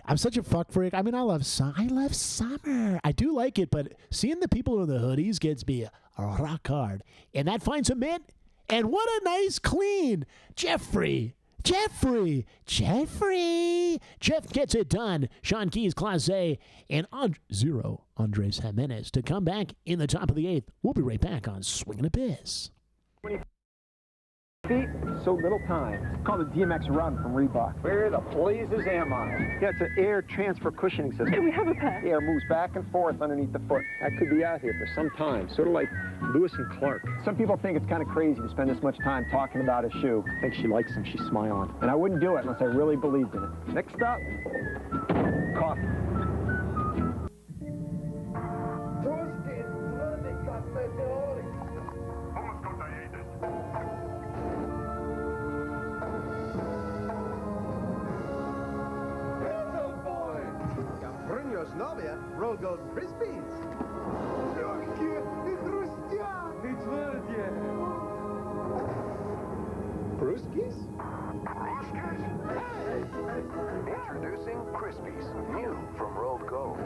I'm such a fuck freak. I mean, I love summer. I do like it, but seeing the people in the hoodies gets me a rock hard. And that finds a mitt. And what a nice clean. Jeffrey. Jeff gets it done. Sean Keys, Class A, and Andres Jimenez to come back in the top of the 8th. We'll be right back on Swinging a Piss. Feet, so little time. It's called the DMX Run from Reebok. Where the blazes am I? Yeah, it's an air transfer cushioning system. Can we have a pack? Air moves back and forth underneath the foot. I could be out here for some time, sort of like Lewis and Clark. Some people think it's kind of crazy to spend this much time talking about a shoe. I think she likes him. She's smiling. And I wouldn't do it unless I really believed in it. Next stop, coffee. Novia, roll gold Crispies. Bruskis? Introducing Crispies, new from Rolled Gold.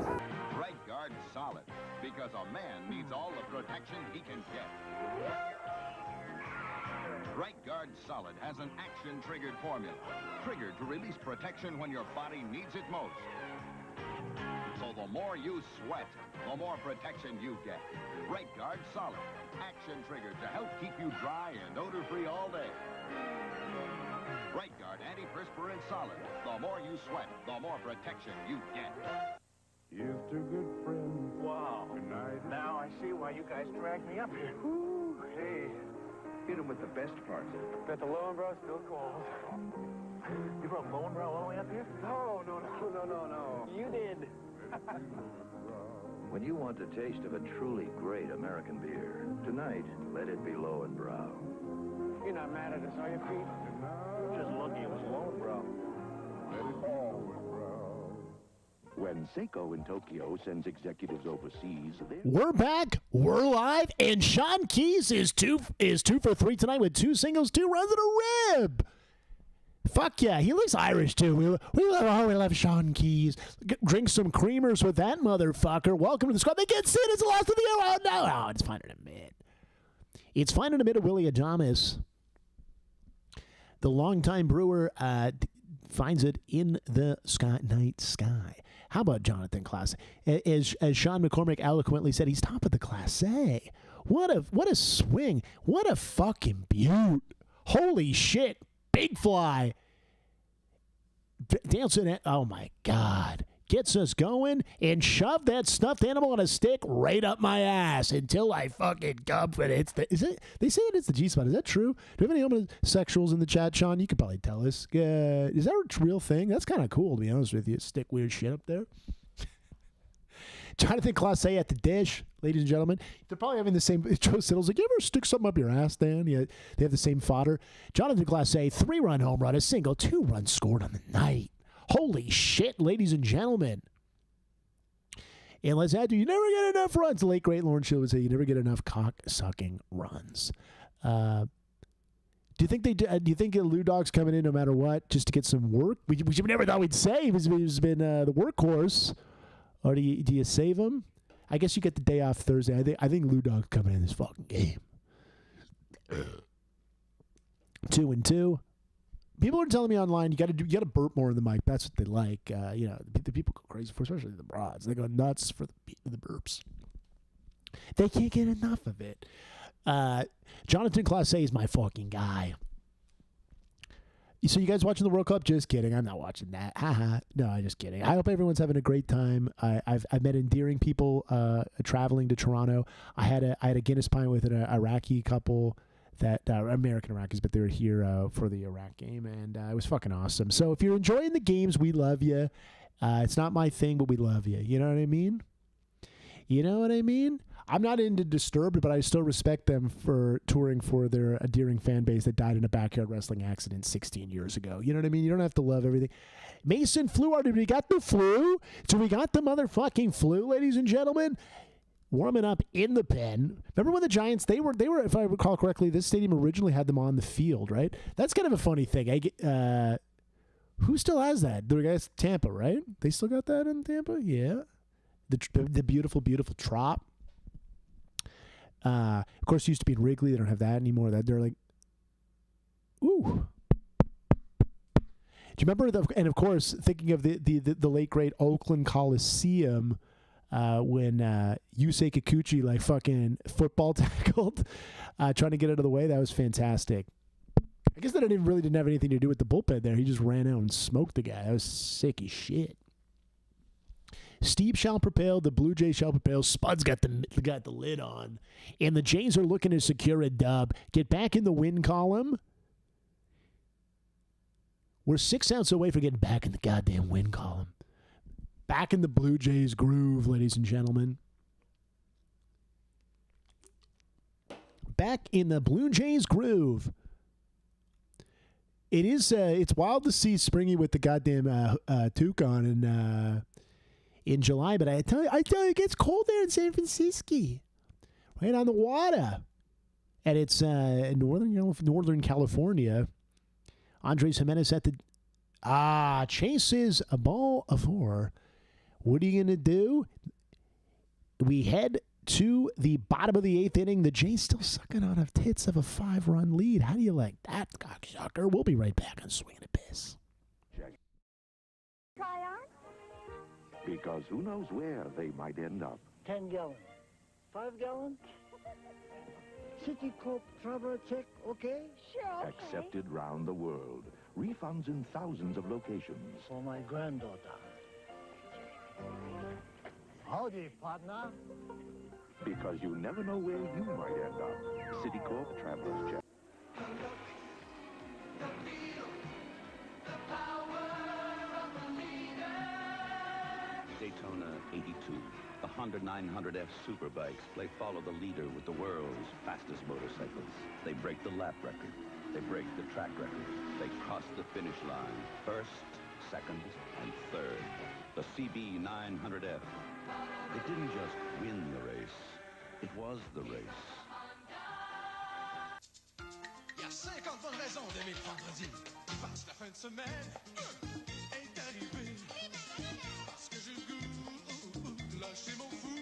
Right Guard Solid, because a man needs all the protection he can get. Right Guard Solid has an action-triggered formula, triggered to release protection when your body needs it most. So the more you sweat, the more protection you get. Right Guard Solid, action triggered to help keep you dry and odor-free all day. Right Guard Antiperspirant Solid, the more you sweat, the more protection you get. Here's to good friends. Wow. Good night. Now I see why you guys dragged me up here. Whew, hey, hit him with the best part. Bet the Lowenbrow still cold. You brought Lowenbrow all the way up here? No. You did. When you want the taste of a truly great American beer, tonight, let it be Lowenbrow. You're not mad at us, are you, Pete? No. Just lucky it was Lowenbrow. Let it be Lowenbrow. When Seiko in Tokyo sends executives overseas, we're back, we're live, and Sean Keys is two for 3 tonight with 2 singles, 2 runs, and a rib. Fuck yeah, he looks Irish too. We love Sean Keys. Drink some creamers with that motherfucker. Welcome to the squad. They get Sid. It's the last of the year. Oh no, it's fine in a minute. It's fine in a minute. Willie Adamas. The longtime brewer finds it in the night sky. How about Jonathan Class? As Sean McCormick eloquently said, he's top of the Class A. What a swing. What a fucking beaut. Holy shit. Big fly. Dancing at, oh my God. Gets us going and shove that stuffed animal on a stick right up my ass until I fucking come for it. They say it's the G-spot. Is that true? Do we have any homosexuals in the chat, Sean? You could probably tell us. Is that a real thing? That's kind of cool, to be honest with you. Stick weird shit up there. Jonathan Class A at the dish, ladies and gentlemen. They're probably having the same. Joe Siddle's like, you ever stick something up your ass, Dan? Yeah, they have the same fodder. Jonathan Class A, 3-run home run, a single, 2 runs scored on the night. Holy shit, ladies and gentlemen. And let's add to, you never get enough runs. The late, great Lawrence Shield would say, you never get enough cock-sucking runs. Do you think do you think Lou Dog's coming in no matter what, just to get some work? We never thought we'd say he's been the workhorse. Or do you save him? I guess you get the day off Thursday. I think Lou Dog's coming in this fucking game. 2-2. People are telling me online you got to burp more in the mic. That's what they like. The people go crazy for, especially the broads. They go nuts for the burps. They can't get enough of it. Jonathan Class A is my fucking guy. So you guys watching the World Cup? Just kidding. I'm not watching that. Haha. No, I'm just kidding. I hope everyone's having a great time. I've met endearing people traveling to Toronto. I had a Guinness pint with an Iraqi couple that American Iraqis, but they were here for the Iraq game, and it was fucking awesome. So if you're enjoying the games, we love you. It's not my thing, but we love you. You know what I mean? You know what I mean? I'm not into Disturbed, but I still respect them for touring for their endearing fan base that died in a backyard wrestling accident 16 years ago. You know what I mean? You don't have to love everything. Mason flu. Did we got the flu? Do we got the motherfucking flu, ladies and gentlemen? Warming up in the pen. Remember when the Giants, they were, if I recall correctly, this stadium originally had them on the field, right? That's kind of a funny thing. Who still has that? The guys, Tampa, right? They still got that in Tampa? Yeah. The beautiful, beautiful Trop. Of course, it used to be in Wrigley. They don't have that anymore. That they're like, ooh. Do you remember and of course, thinking of the late great Oakland Coliseum, when Yusei Kikuchi like fucking football tackled, trying to get out of the way. That was fantastic. I guess that didn't have anything to do with the bullpen there. He just ran out and smoked the guy. That was sick as shit. Steve shall prevail. The Blue Jays shall prevail. Spud's got the lid on. And the Jays are looking to secure a dub. Get back in the win column. We're 6 outs away from getting back in the goddamn win column. Back in the Blue Jays groove, ladies and gentlemen. Back in the Blue Jays groove. It is. It's wild to see Springy with the goddamn toque on in July, but I tell you, it gets cold there in San Francisco, right on the water, and it's Northern California. Andres Jimenez at the chases a ball of 4. What are you gonna do? We head to the bottom of the 8th inning. The Jays still sucking on a tits of a 5-run lead. How do you like that, cocksucker? We'll be right back on Swing and a Piss. Try on? Because who knows where they might end up. 10 gallon. 5 gallon? Citicorp traveler check, okay? Sure, okay. Accepted round the world. Refunds in thousands of locations. For my granddaughter. Howdy, partner. Because you never know where you might end up. Citicorp Traveler's Check. Daytona 82. The Honda 900F Superbikes play follow the leader with the world's fastest motorcycles. They break the lap record. They break the track record. They cross the finish line. First, second, and third. The CB 900F. They didn't just win the race. It was the race. Il y a 50 bonnes raisons d'aimer le vendredi. Parce que la fin de semaine est arrivée. Parce que j'ai le goût de lâcher mon fou.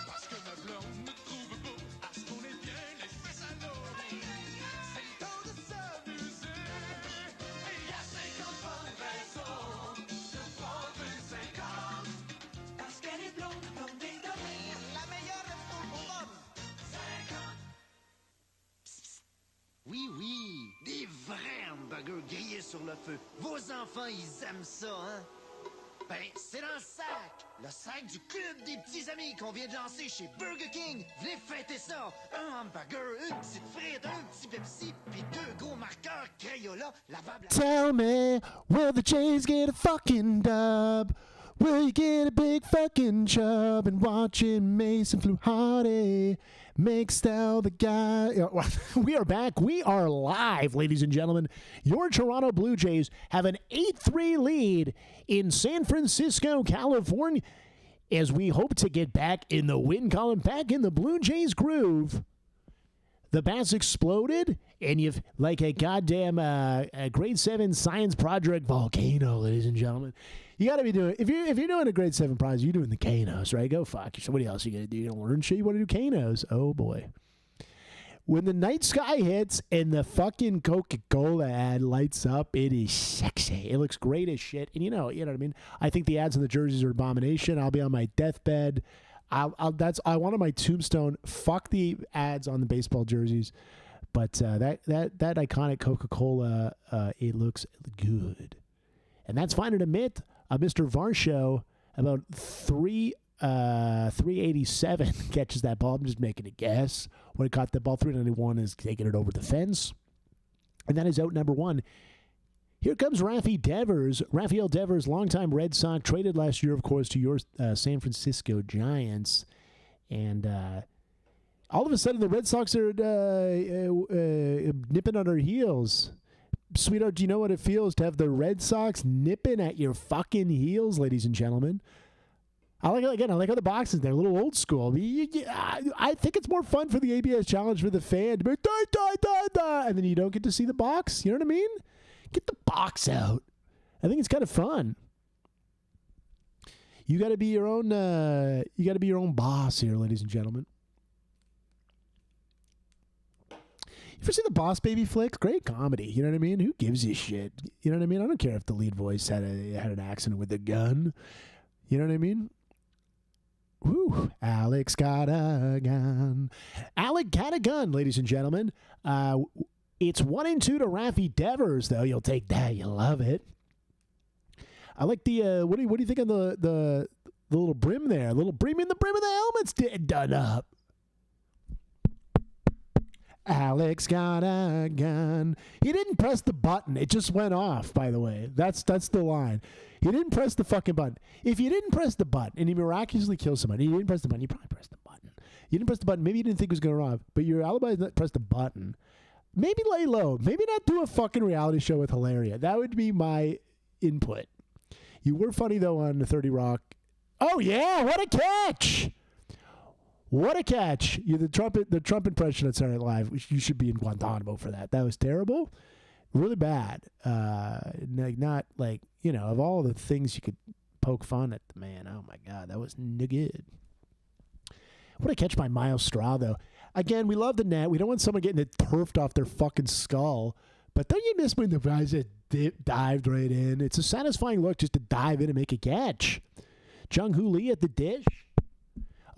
Parce que ma blonde me trouve beau. À ce qu'on est bien les fesses à l'eau. C'est le temps de s'amuser. hamburgers grillés sur le feu. Vos enfants, ils aiment ça, hein? Ben, c'est dans le sac du club des petits amis qu'on vient de lancer chez Burger King. Venez fêter ça. Un hamburger, une petite frite, un petit Pepsi, puis 2 gros marqueurs Crayola lavables. Tell me, will the Jays get a fucking dub? Will you get a big fucking chub and watching Mason Fluharty make style the guy? We are back. We are live, ladies and gentlemen. Your Toronto Blue Jays have an 8-3 lead in San Francisco, California, as we hope to get back in the win column, back in the Blue Jays groove. The bats exploded, and you've like a goddamn a grade 7 science project volcano, ladies and gentlemen. You got to be doing if you're doing a grade 7 project, you're doing the Kanos, right? Go fuck yourself. What else you gonna do? You gonna learn shit? You want to do Kanos? Oh boy. When the night sky hits and the fucking Coca-Cola ad lights up, it is sexy. It looks great as shit. And you know what I mean? I think the ads on the jerseys are abomination. I'll be on my deathbed. I want on my tombstone. Fuck the ads on the baseball jerseys. But that iconic Coca-Cola, it looks good. And that's fine to admit. Mr. Varsho, about 387 catches that ball. I'm just making a guess. When it caught the ball, 391 is taking it over the fence. And that is out number 1. Here comes Rafael Devers, longtime Red Sox, traded last year, of course, to your San Francisco Giants. And all of a sudden, the Red Sox are nipping on their heels. Sweetheart, do you know what it feels to have the Red Sox nipping at your fucking heels, ladies and gentlemen? I like how the boxes, they're a little old school. I think it's more fun for the ABS Challenge for the fan to be and then you don't get to see the box. You know what I mean? Get the box out. I think it's kind of fun. You got to be your own. You got to be your own boss here, ladies and gentlemen. You ever see the Boss Baby flicks? Great comedy. You know what I mean? Who gives a shit? You know what I mean? I don't care if the lead voice had an accident with a gun. You know what I mean? Woo! Alex got a gun. Alec got a gun, ladies and gentlemen. It's 1-2 to Rafi Devers, though. You'll take that. You love it. I like the what do you think of the little brim there? A little brim in the brim of the helmet's done up. Alex got a gun. He didn't press the button. It just went off, by the way. That's the line. He didn't press the fucking button. If you didn't press the button and he miraculously kills somebody, you didn't press the button, you probably pressed the button. You didn't press the button. Maybe you didn't think it was going to run off, but your alibi is not press the button. Maybe lay low. Maybe not do a fucking reality show with Hilaria. That would be my input. You were funny, though, on the 30 Rock. Oh, yeah. What a catch. What a catch. The Trump impression at Saturday Night Live. You should be in Guantanamo for that. That was terrible. Really bad. Not like, of all the things you could poke fun at the man. Oh, my God. That was no good. What a catch by Miles Straw, though. Again, we love the net. We don't want someone getting it turfed off their fucking skull. But don't you miss when the guys just dived right in? It's a satisfying look just to dive in and make a catch. Jung-Hoo Lee at the dish.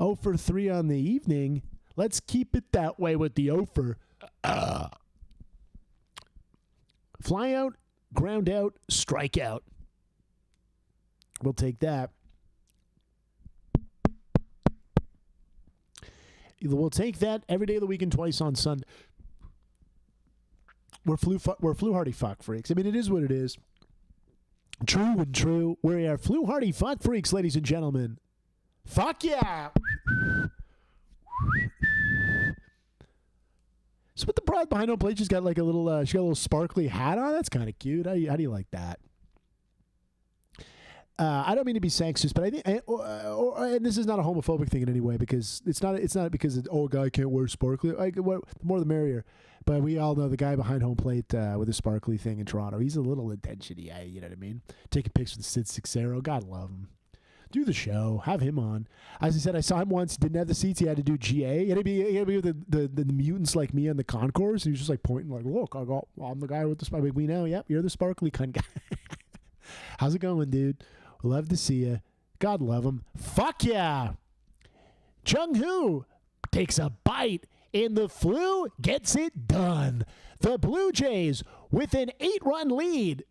0 for 3 on the evening. Let's keep it that way with the 0 for. Fly out, ground out, strike out. We'll take that. We'll take that every day of the week and twice on Sunday. We're Fluharty fuck freaks. I mean, it is what it is. True and true. We are Fluharty fuck freaks, ladies and gentlemen. Fuck yeah! So, with the bride behind home plate, she's got like a little, she got a little sparkly hat on. That's kind of cute. How do you like that? I don't mean to be sexist, but I think, and this is not a homophobic thing in any way, because it's not because a guy can't wear sparkly. Like, the more the merrier. But we all know the guy behind home plate with the sparkly thing in Toronto. He's a little attention-y, you know what I mean? Taking pictures with Sid Sixero. God love him. Do the show. Have him on. As I said, I saw him once. Didn't have the seats. He had to do GA. He had to be with the mutants like me on the concourse. He was just like pointing like, look, I'm the guy with the sparkly. We know. Yep, you're the sparkly cunt guy. How's it going, dude? Love to see you. God love him. Fuck yeah. Jung-Hoo takes a bite and the flu gets it done. The Blue Jays with an 5-run lead,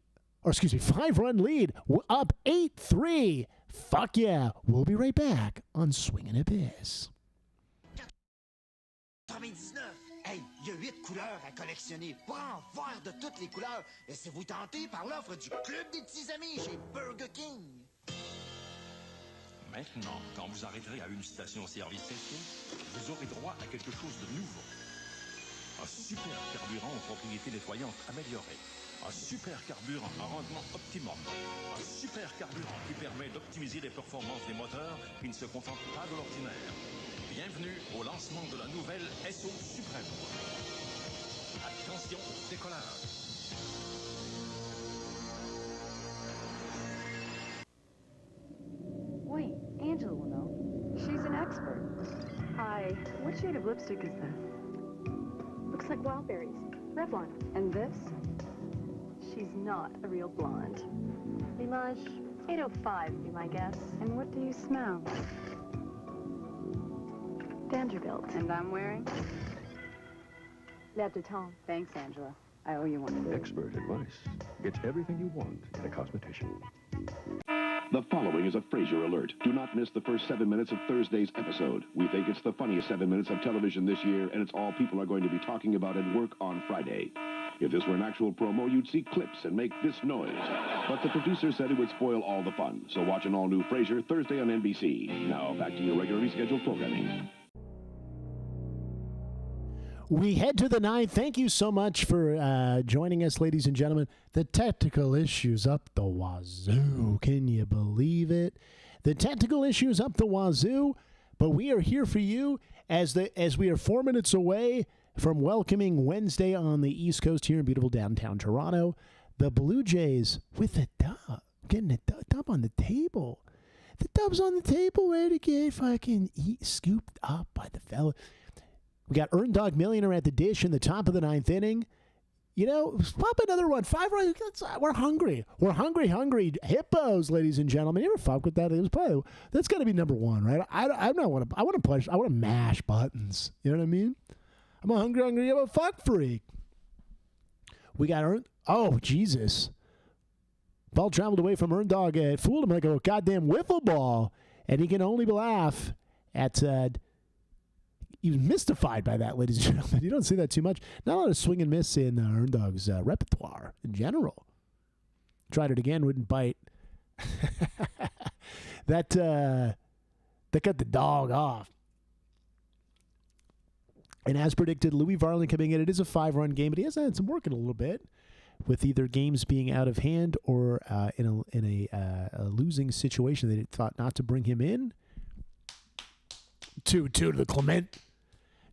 up 8-3. Fuck yeah. We'll be right back on Swingin' Abyss. 99. Hey, il y a 8 couleurs à collectionner. Pour en voir de toutes les couleurs, laissez-vous tenter par l'offre du Club des petits amis chez Burger King. Maintenant, quand vous arrêterez à une station-service ici, vous aurez droit à quelque chose de nouveau. Un super carburant aux propriétés nettoyantes améliorées. Un super carburant à rendement optimum. Un super carburant qui permet d'optimiser les performances des moteurs qui ne se contentent pas de l'ordinaire. Bienvenue au lancement de la nouvelle SO Suprême. Attention au décollage. Wait, Angela will know. She's an expert. Hi, what shade of lipstick is this? Looks like wild berries. Revlon. And this? She's not a real blonde. Limage 805 be my guess. And what do you smell? Vanderbilt. And I'm wearing? Lab de Temps. Thanks, Angela. I owe you one. Expert advice. Get everything you want in a cosmetician. The following is a Frasier alert. Do not miss the first 7 minutes of Thursday's episode. We think it's the funniest 7 minutes of television this year, and it's all people are going to be talking about at work on Friday. If this were an actual promo, you'd see clips and make this noise. But the producer said it would spoil all the fun. So watch an all-new Frasier Thursday on NBC. Now, back to your regularly scheduled programming. We head to the ninth. Thank you so much for joining us, ladies and gentlemen. The technical issues up the wazoo. Can you believe it? The technical issues up the wazoo. But we are here for you as we are 4 minutes away from welcoming Wednesday on the East Coast here in beautiful downtown Toronto. The Blue Jays with the dub. Getting the dub on the table. The dub's on the table, ready to get fucking scooped up by the fella. We got Earn Dog Millionaire at the dish in the top of the ninth inning. You know, pop another one. 5 runs. We're hungry. We're hungry hippos, ladies and gentlemen. You ever fuck with that? It was probably that's got to be number one, right? I want to mash buttons. You know what I mean? I'm a hungry I'm a fuck freak. We got Earn. Oh Jesus! Ball traveled away from Earn Dog. It fooled him like a goddamn wiffle ball, and he can only laugh at. He was mystified by that, ladies and gentlemen. You don't see that too much. Not a lot of swing and miss in Earn Dog's repertoire in general. Tried it again, wouldn't bite. That got the dog off. And as predicted, Louis Varland coming in. It is a 5-run game, but he has had some work in a little bit with either games being out of hand or in a losing situation. They thought not to bring him in. 2-2 to the Clement.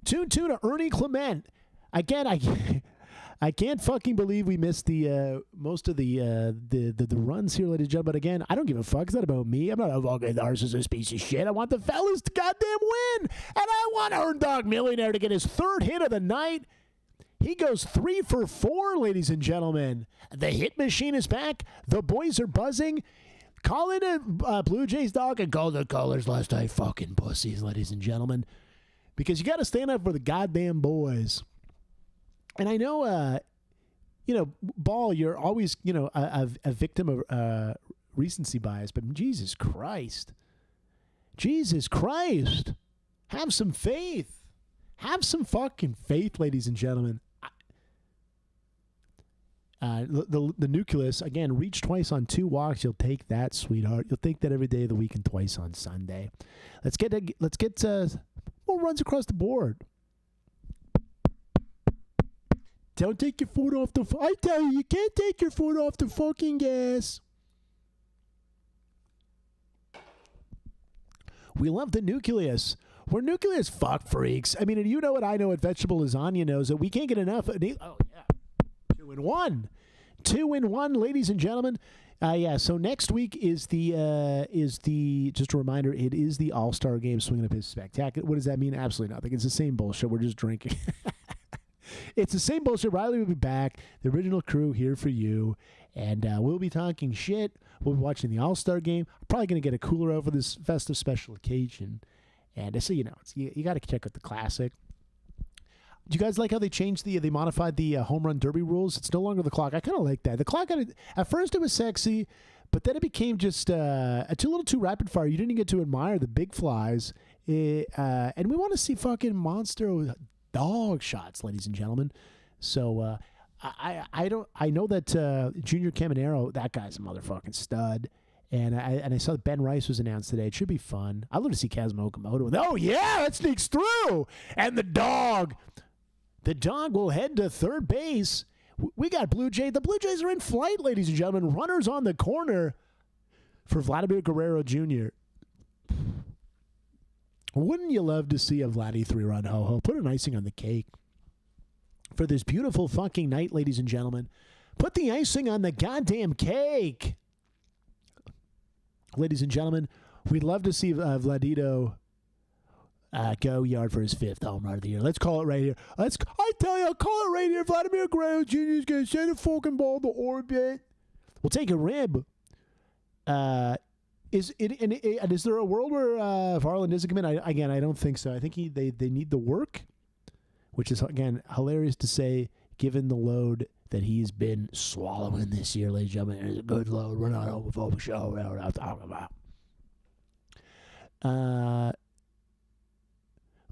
2-2 to Ernie Clement. Again, I can't fucking believe we missed the most of the runs here, ladies and gentlemen. But again, I don't give a fuck. It's not about me. I'm not a fucking narcissist piece of shit. I want the fellas to goddamn win. And I want Earn Dog Millionaire to get his 3rd hit of the night. He goes 3 for 4, ladies and gentlemen. The hit machine is back. The boys are buzzing. Call in a Blue Jays dog and call the callers last night fucking pussies, ladies and gentlemen. Because you got to stand up for the goddamn boys. And I know, Ball, you're always, a victim of recency bias. But Jesus Christ. Have some faith. Have some fucking faith, ladies and gentlemen. The nucleus, again, reached twice on 2 walks. You'll take that, sweetheart. You'll take that every day of the week and twice on Sunday. Let's get more runs across the board. Don't take your foot off the... I tell you can't take your foot off the fucking gas. We love the nucleus. We're nucleus fuck freaks. I mean, and you know what I know what vegetable lasagna knows, that we can't get enough... Oh, yeah. 2-1. 2-1, ladies and gentlemen. So next week is the just a reminder, it is the All-Star Game Swinging Up His Spectacular. What does that mean? Absolutely nothing. It's the same bullshit. We're just drinking. It's the same bullshit. Riley will be back. The original crew here for you. And we'll be talking shit. We'll be watching the All-Star Game. I'm probably going to get a cooler over this festive special occasion. And so, you got to check out the classic. Do you guys like how they changed they modified the home run derby rules? It's no longer the clock. I kind of like that. The clock, at first it was sexy, but then it became just a little too rapid fire. You didn't get to admire the big flies. And we want to see fucking monster dog shots, ladies and gentlemen. So I know that Junior Caminero, that guy's a motherfucking stud. And I saw that Ben Rice was announced today. It should be fun. I'd love to see Kazuma Okamoto. Oh yeah, that sneaks through. And the dog will head to third base. We got Blue Jay. The Blue Jays are in flight, ladies and gentlemen. Runners on the corner for Vladimir Guerrero Jr. Wouldn't you love to see a Vladdy 3-run ho-ho? Put an icing on the cake for this beautiful fucking night, ladies and gentlemen. Put the icing on the goddamn cake. Ladies and gentlemen, we'd love to see Vladito go yard for his 5th home run of the year. Let's call it right here. I tell you, I'll call it right here. Vladimir Guerrero Jr. is going to send a fucking ball to orbit. We'll take a rib. Is there a world where Varland isn't coming in? Again, I don't think so. I think they need the work, which is, again, hilarious to say given the load that he's been swallowing this year, ladies and gentlemen. It's a good load. We're not homophobic show. We're not talking about.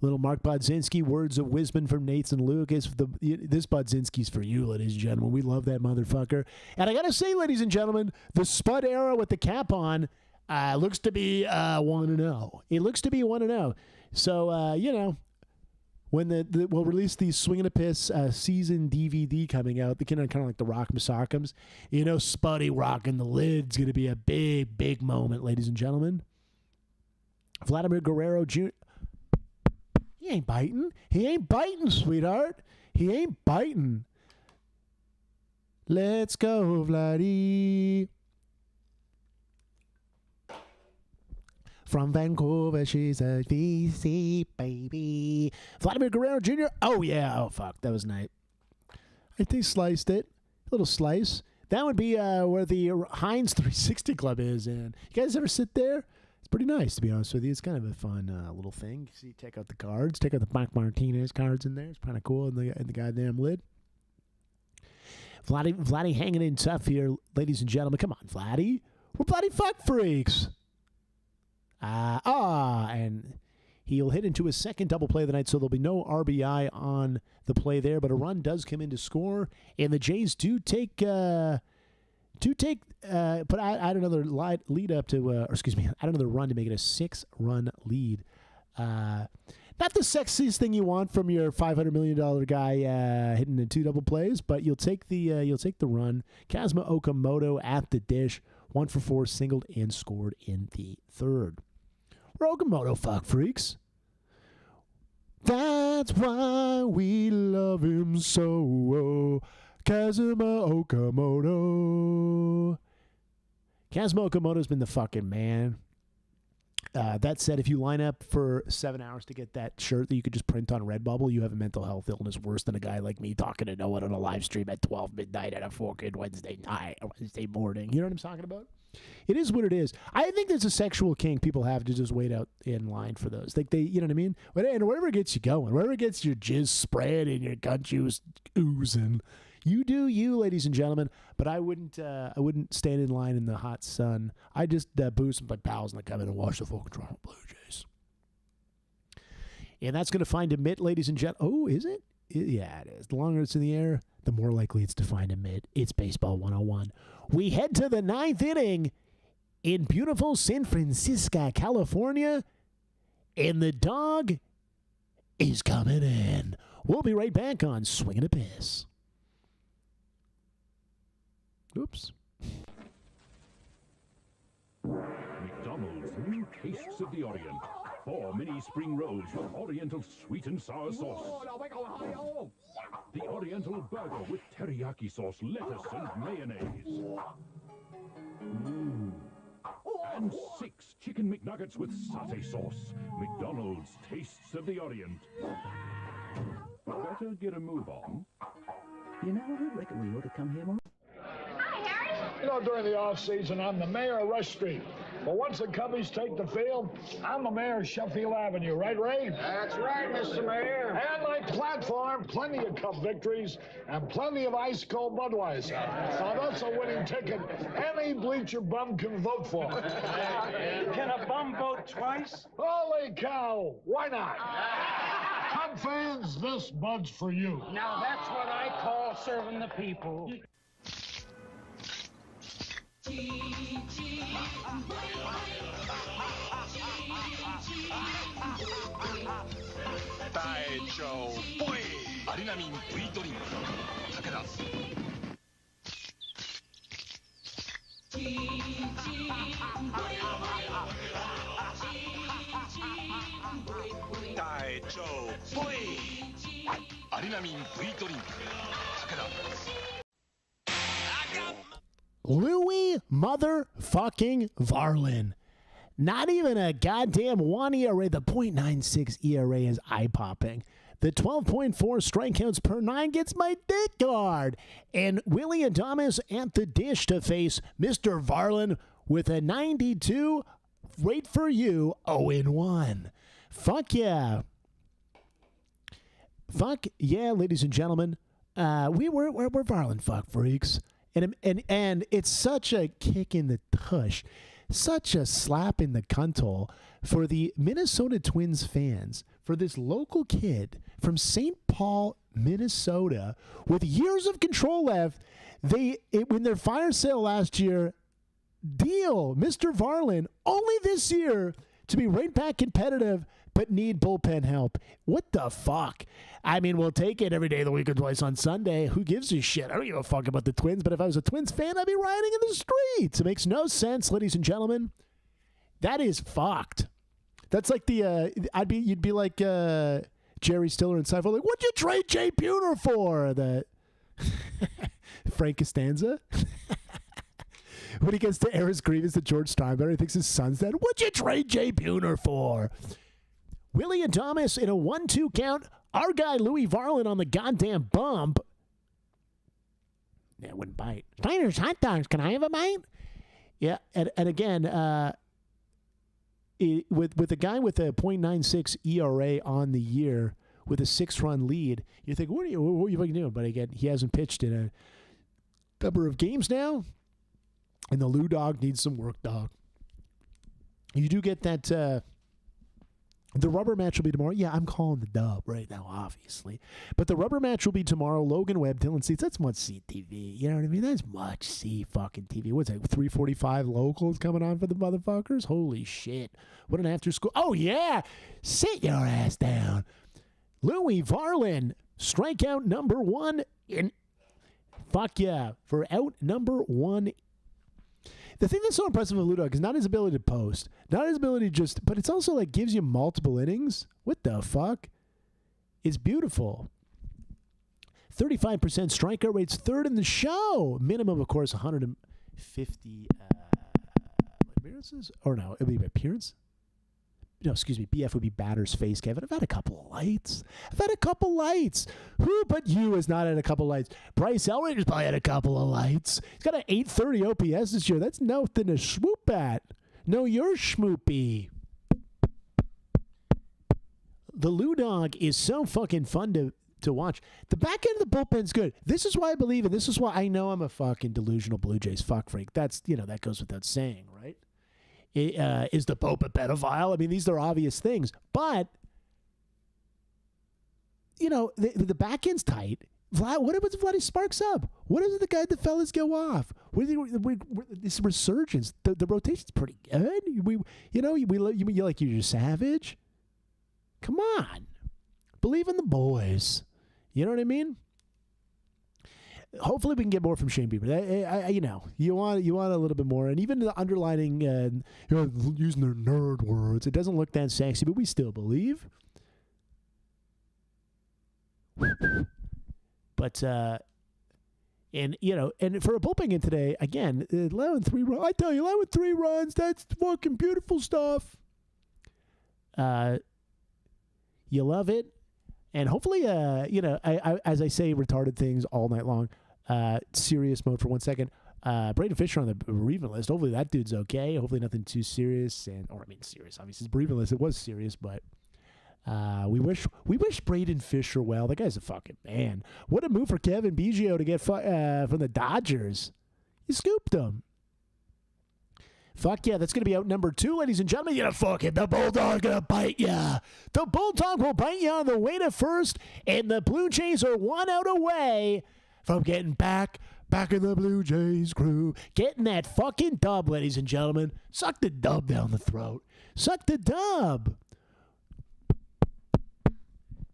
Little Mark Bodzinski, words of wisdom from Nathan Lucas. This Bodzinski's for you, ladies and gentlemen. We love that motherfucker. And I got to say, ladies and gentlemen, the Spud era with the cap on looks to be 1-0. It looks to be 1-0. So, when we'll release the Swingin' a Piss season DVD coming out, kind of like the Rock Masochums, Spuddy rocking the lid's going to be a big, big moment, ladies and gentlemen. Vladimir Guerrero Jr. He ain't biting. He ain't biting, sweetheart. He ain't biting. Let's go, Vladdy. From Vancouver, she's a VC baby. Vladimir Guerrero Jr. Oh, yeah. Oh, fuck. That was nice. I think sliced it. A little slice. That would be where the Heinz 360 Club is. And you guys ever sit there? It's pretty nice, to be honest with you. It's kind of a fun little thing. See, take out the cards. Take out the Mark Martinez cards in there. It's kind of cool in the goddamn lid. Vladdy hanging in tough here, ladies and gentlemen. Come on, Vladdy. We're bloody fuck freaks. And he'll hit into his second double play of the night, so there'll be no RBI on the play there, but a run does come in to score, and the Jays add another lead up to, add another run to make it a 6-run lead. Not the sexiest thing you want from your $500 million guy hitting in 2 double plays, but you'll take the run. Kazuma Okamoto at the dish, 1 for 4, singled and scored in the 3rd. We're Okamoto fuck freaks. That's why we love him so. Kazuma Okamoto. Kazuma Okamoto's been the fucking man. That said, if you line up for 7 hours to get that shirt that you could just print on Redbubble, you have a mental health illness worse than a guy like me talking to no one on a live stream at 12 midnight at a fucking Wednesday night or Wednesday morning. You know what I'm talking about? It is what it is. I think there's a sexual kink people have to just wait out in line for those. Like you know what I mean? And whatever gets you going, whatever gets your jizz spread and your gut juice oozing, you do you, ladies and gentlemen. But I wouldn't stand in line in the hot sun. I just boost my pals and I come in and watch the fucking Toronto Blue Jays. And that's going to find a mitt, ladies and gentlemen. Oh, is it? Yeah, it is. The longer it's in the air, the more likely it's to find a mitt. It's Baseball 101. We head to the 9th inning in beautiful San Francisco, California, and the dog is coming in. We'll be right back on Swingin' a Piss. Oops. McDonald's new Tastes of the Orient. 4 mini spring rolls with Oriental sweet and sour sauce. The Oriental burger with teriyaki sauce, lettuce, and mayonnaise. And 6 chicken McNuggets with satay sauce. McDonald's Tastes of the Orient. Better get a move on. You know, I reckon we ought to come here more. You know, during the off season, I'm the mayor of Rush Street. But once the Cubbies take the field, I'm the mayor of Sheffield Avenue, right, Ray? That's right, Mr. Mayor. And my platform, plenty of Cub victories and plenty of ice cold Budweiser. Now that's a winning ticket any bleacher bum can vote for. Can a bum vote twice? Holy cow, why not? Cub fans, this Bud's for you. Now that's what I call serving the people. 大丈夫アリナミン V ドリンク武田大丈夫アリナミン V ドリンク武田Louis motherfucking Varlin. Not even a goddamn 1 ERA. The .96 ERA is eye-popping. The 12.4 strikeouts per 9 gets my dick hard. And Willie Adames at the dish to face Mr. Varlin with a 92. Wait for you, 0-1. Fuck yeah. Fuck yeah, ladies and gentlemen. We're Varlin fuck freaks. And it's such a kick in the tush, such a slap in the cunthole for the Minnesota Twins fans, for this local kid from St. Paul, Minnesota, with years of control left. When their fire sale last year, deal Mr. Varlin only this year to be right back competitive, but need bullpen help. What the fuck? I mean, we'll take it every day of the week or twice on Sunday. Who gives a shit? I don't give a fuck about the Twins, but if I was a Twins fan, I'd be riding in the streets. It makes no sense, ladies and gentlemen. That is fucked. That's like you'd be like Jerry Stiller and Seinfeld, like, what'd you trade Jay Buhner for? The Frank Costanza. When he gets to air his grievance to George Steinbrenner, he thinks his son's dead. What'd you trade Jay Buhner for? Willie Adames in a 1-2 count. Our guy Louis Varlin on the goddamn bump. Yeah, wouldn't bite. Steiner's hot dogs. Can I have a bite? Yeah, and again, with a guy with a .96 ERA on the year with a 6-run lead, you think, what are you fucking doing? But again, he hasn't pitched in a number of games now, and the Lou dog needs some work, dog. You do get that. The rubber match will be tomorrow. Yeah, I'm calling the dub right now, obviously. But the rubber match will be tomorrow. Logan Webb, Dylan Cease. That's must-see TV. You know what I mean? That's much-see fucking TV. What's that, 3:45 locals coming on for the motherfuckers? Holy shit. What an after-school. Oh, yeah. Sit your ass down. Louis Varlin, strikeout number 1 in... Fuck yeah. For out number 1. The thing that's so impressive with Lou Dog is not his ability to post, not his ability to just, but it's also like gives you multiple innings. What the fuck? It's beautiful. 35% strikeout rate's third in the show. Minimum, of course, 150 appearances. Or no, it would be appearance. No, excuse me. BF would be batter's face, Kevin. I've had a couple of lights. Who but you has not had a couple of lights? Bryce Elringer's probably had a couple of lights. He's got an 830 OPS this year. That's nothing to swoop at. No, you're schmoopy. The Lou Dog is so fucking fun to watch. The back end of the bullpen's good. This is why I believe it. This is why I know I'm a fucking delusional Blue Jays fuck freak. That's, that goes without saying, right? Is the Pope a pedophile? I mean, these are obvious things. But, the back end's tight. What happens if Vladdy sparks up? What is it the fellas go off? This resurgence, the rotation's pretty good. You like you're savage? Come on. Believe in the boys. You know what I mean? Hopefully we can get more from Shane Bieber. You want a little bit more, and even the underlining, using their nerd words, it doesn't look that sexy, but we still believe. But and for a bullpen in today, again, allowing 3 runs. I tell you, allowing 3 runs, that's fucking beautiful stuff. You love it. And hopefully, as I say retarded things all night long, serious mode for 1 second. Braden Fisher on the bereavement list. Hopefully that dude's okay. Hopefully nothing too serious. Serious. Obviously, his bereavement list, it was serious, but we wish Braden Fisher well. That guy's a fucking man. What a move for Kevin Biggio to get from the Dodgers. He scooped him. Fuck yeah, that's going to be out number 2, ladies and gentlemen. The Bulldog's going to bite ya. The Bulldog will bite you on the way to first, and the Blue Jays are 1 out away from getting back in the Blue Jays crew. Getting that fucking dub, ladies and gentlemen. Suck the dub down the throat. Suck the dub.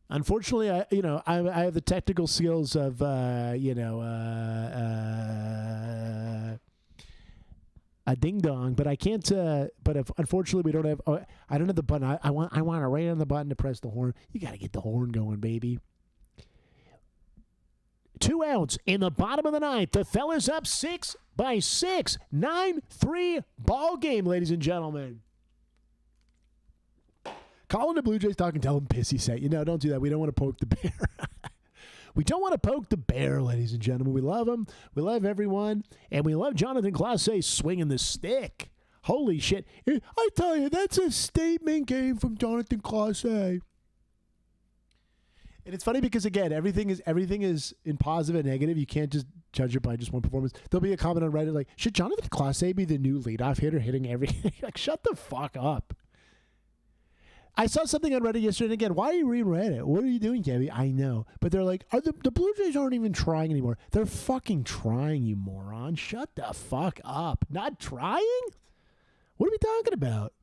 Unfortunately, I have the technical skills of, a ding dong, but I can't. Unfortunately, we don't have. I don't have the button. I want to right on the button to press the horn. You got to get the horn going, baby. 2 outs in the bottom of the 9th. The fellas up 6 by 6. 9-3 ball game, ladies and gentlemen. Calling the Blue Jays talking, tell them pissy set. Don't do that. We don't want to poke the bear. We don't want to poke the bear, ladies and gentlemen. We love him. We love everyone. And we love Jonathan Clase swinging the stick. Holy shit. I tell you, that's a statement game from Jonathan Clase. And it's funny because, again, everything is in positive and negative. You can't just judge it by just one performance. There'll be a comment on Reddit like, should Jonathan Clase be the new leadoff hitter hitting everything? Like, shut the fuck up. I saw something on Reddit yesterday, and again, why are you reading Reddit? What are you doing, Gabby? I know. But they're like, the Blue Jays aren't even trying anymore. They're fucking trying, you moron. Shut the fuck up. Not trying? What are we talking about?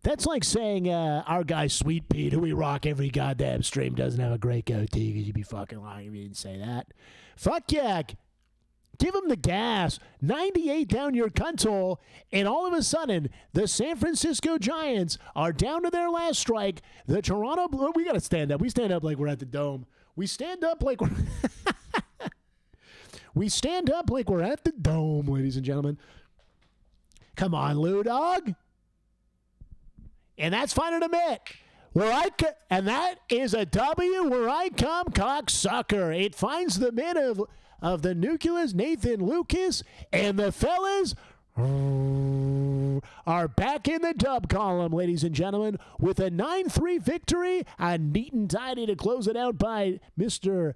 That's like saying our guy Sweet Pete, who we rock every goddamn stream, doesn't have a great goatee because you'd be fucking lying if you didn't say that. Fuck yeah. Give him the gas. 98 down your cunt hole. And all of a sudden, the San Francisco Giants are down to their last strike. The Toronto Blue... We got to stand up. We stand up like we're at the Dome. We stand up like we're... We stand up like we're at the Dome, ladies and gentlemen. Come on, Lou Dog. And that's fine in a minute. And that is a W where I come, cocksucker. It finds the men of the nucleus, Nathan Lucas, and the fellas are back in the dub column, ladies and gentlemen, with a 9-3 victory. A neat and tidy to close it out by Mr.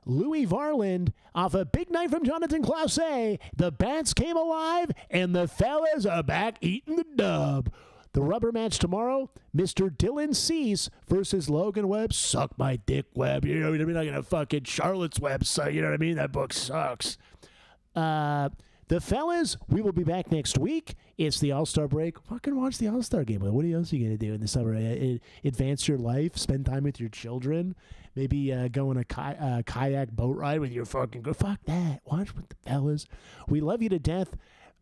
Louis Varland off a big night from Jonathan Clase. The bats came alive, and the fellas are back eating the dub. The rubber match tomorrow, Mr. Dylan Cease versus Logan Webb. Suck my dick, Webb. You know what I mean? I'm going to fucking Charlotte's website. You know what I mean? That book sucks. The fellas, we will be back next week. It's the All-Star break. Fucking watch the All-Star game. What else are you going to do in the summer? Advance your life? Spend time with your children? Maybe go on a kayak boat ride with your fucking... Fuck that. Watch with the fellas. We love you to death.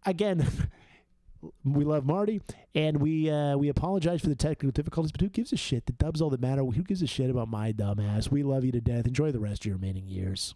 Again... We love Marty, and we apologize for the technical difficulties, but who gives a shit? The dub's all that matter. Who gives a shit about my dumb ass? We love you to death. Enjoy the rest of your remaining years.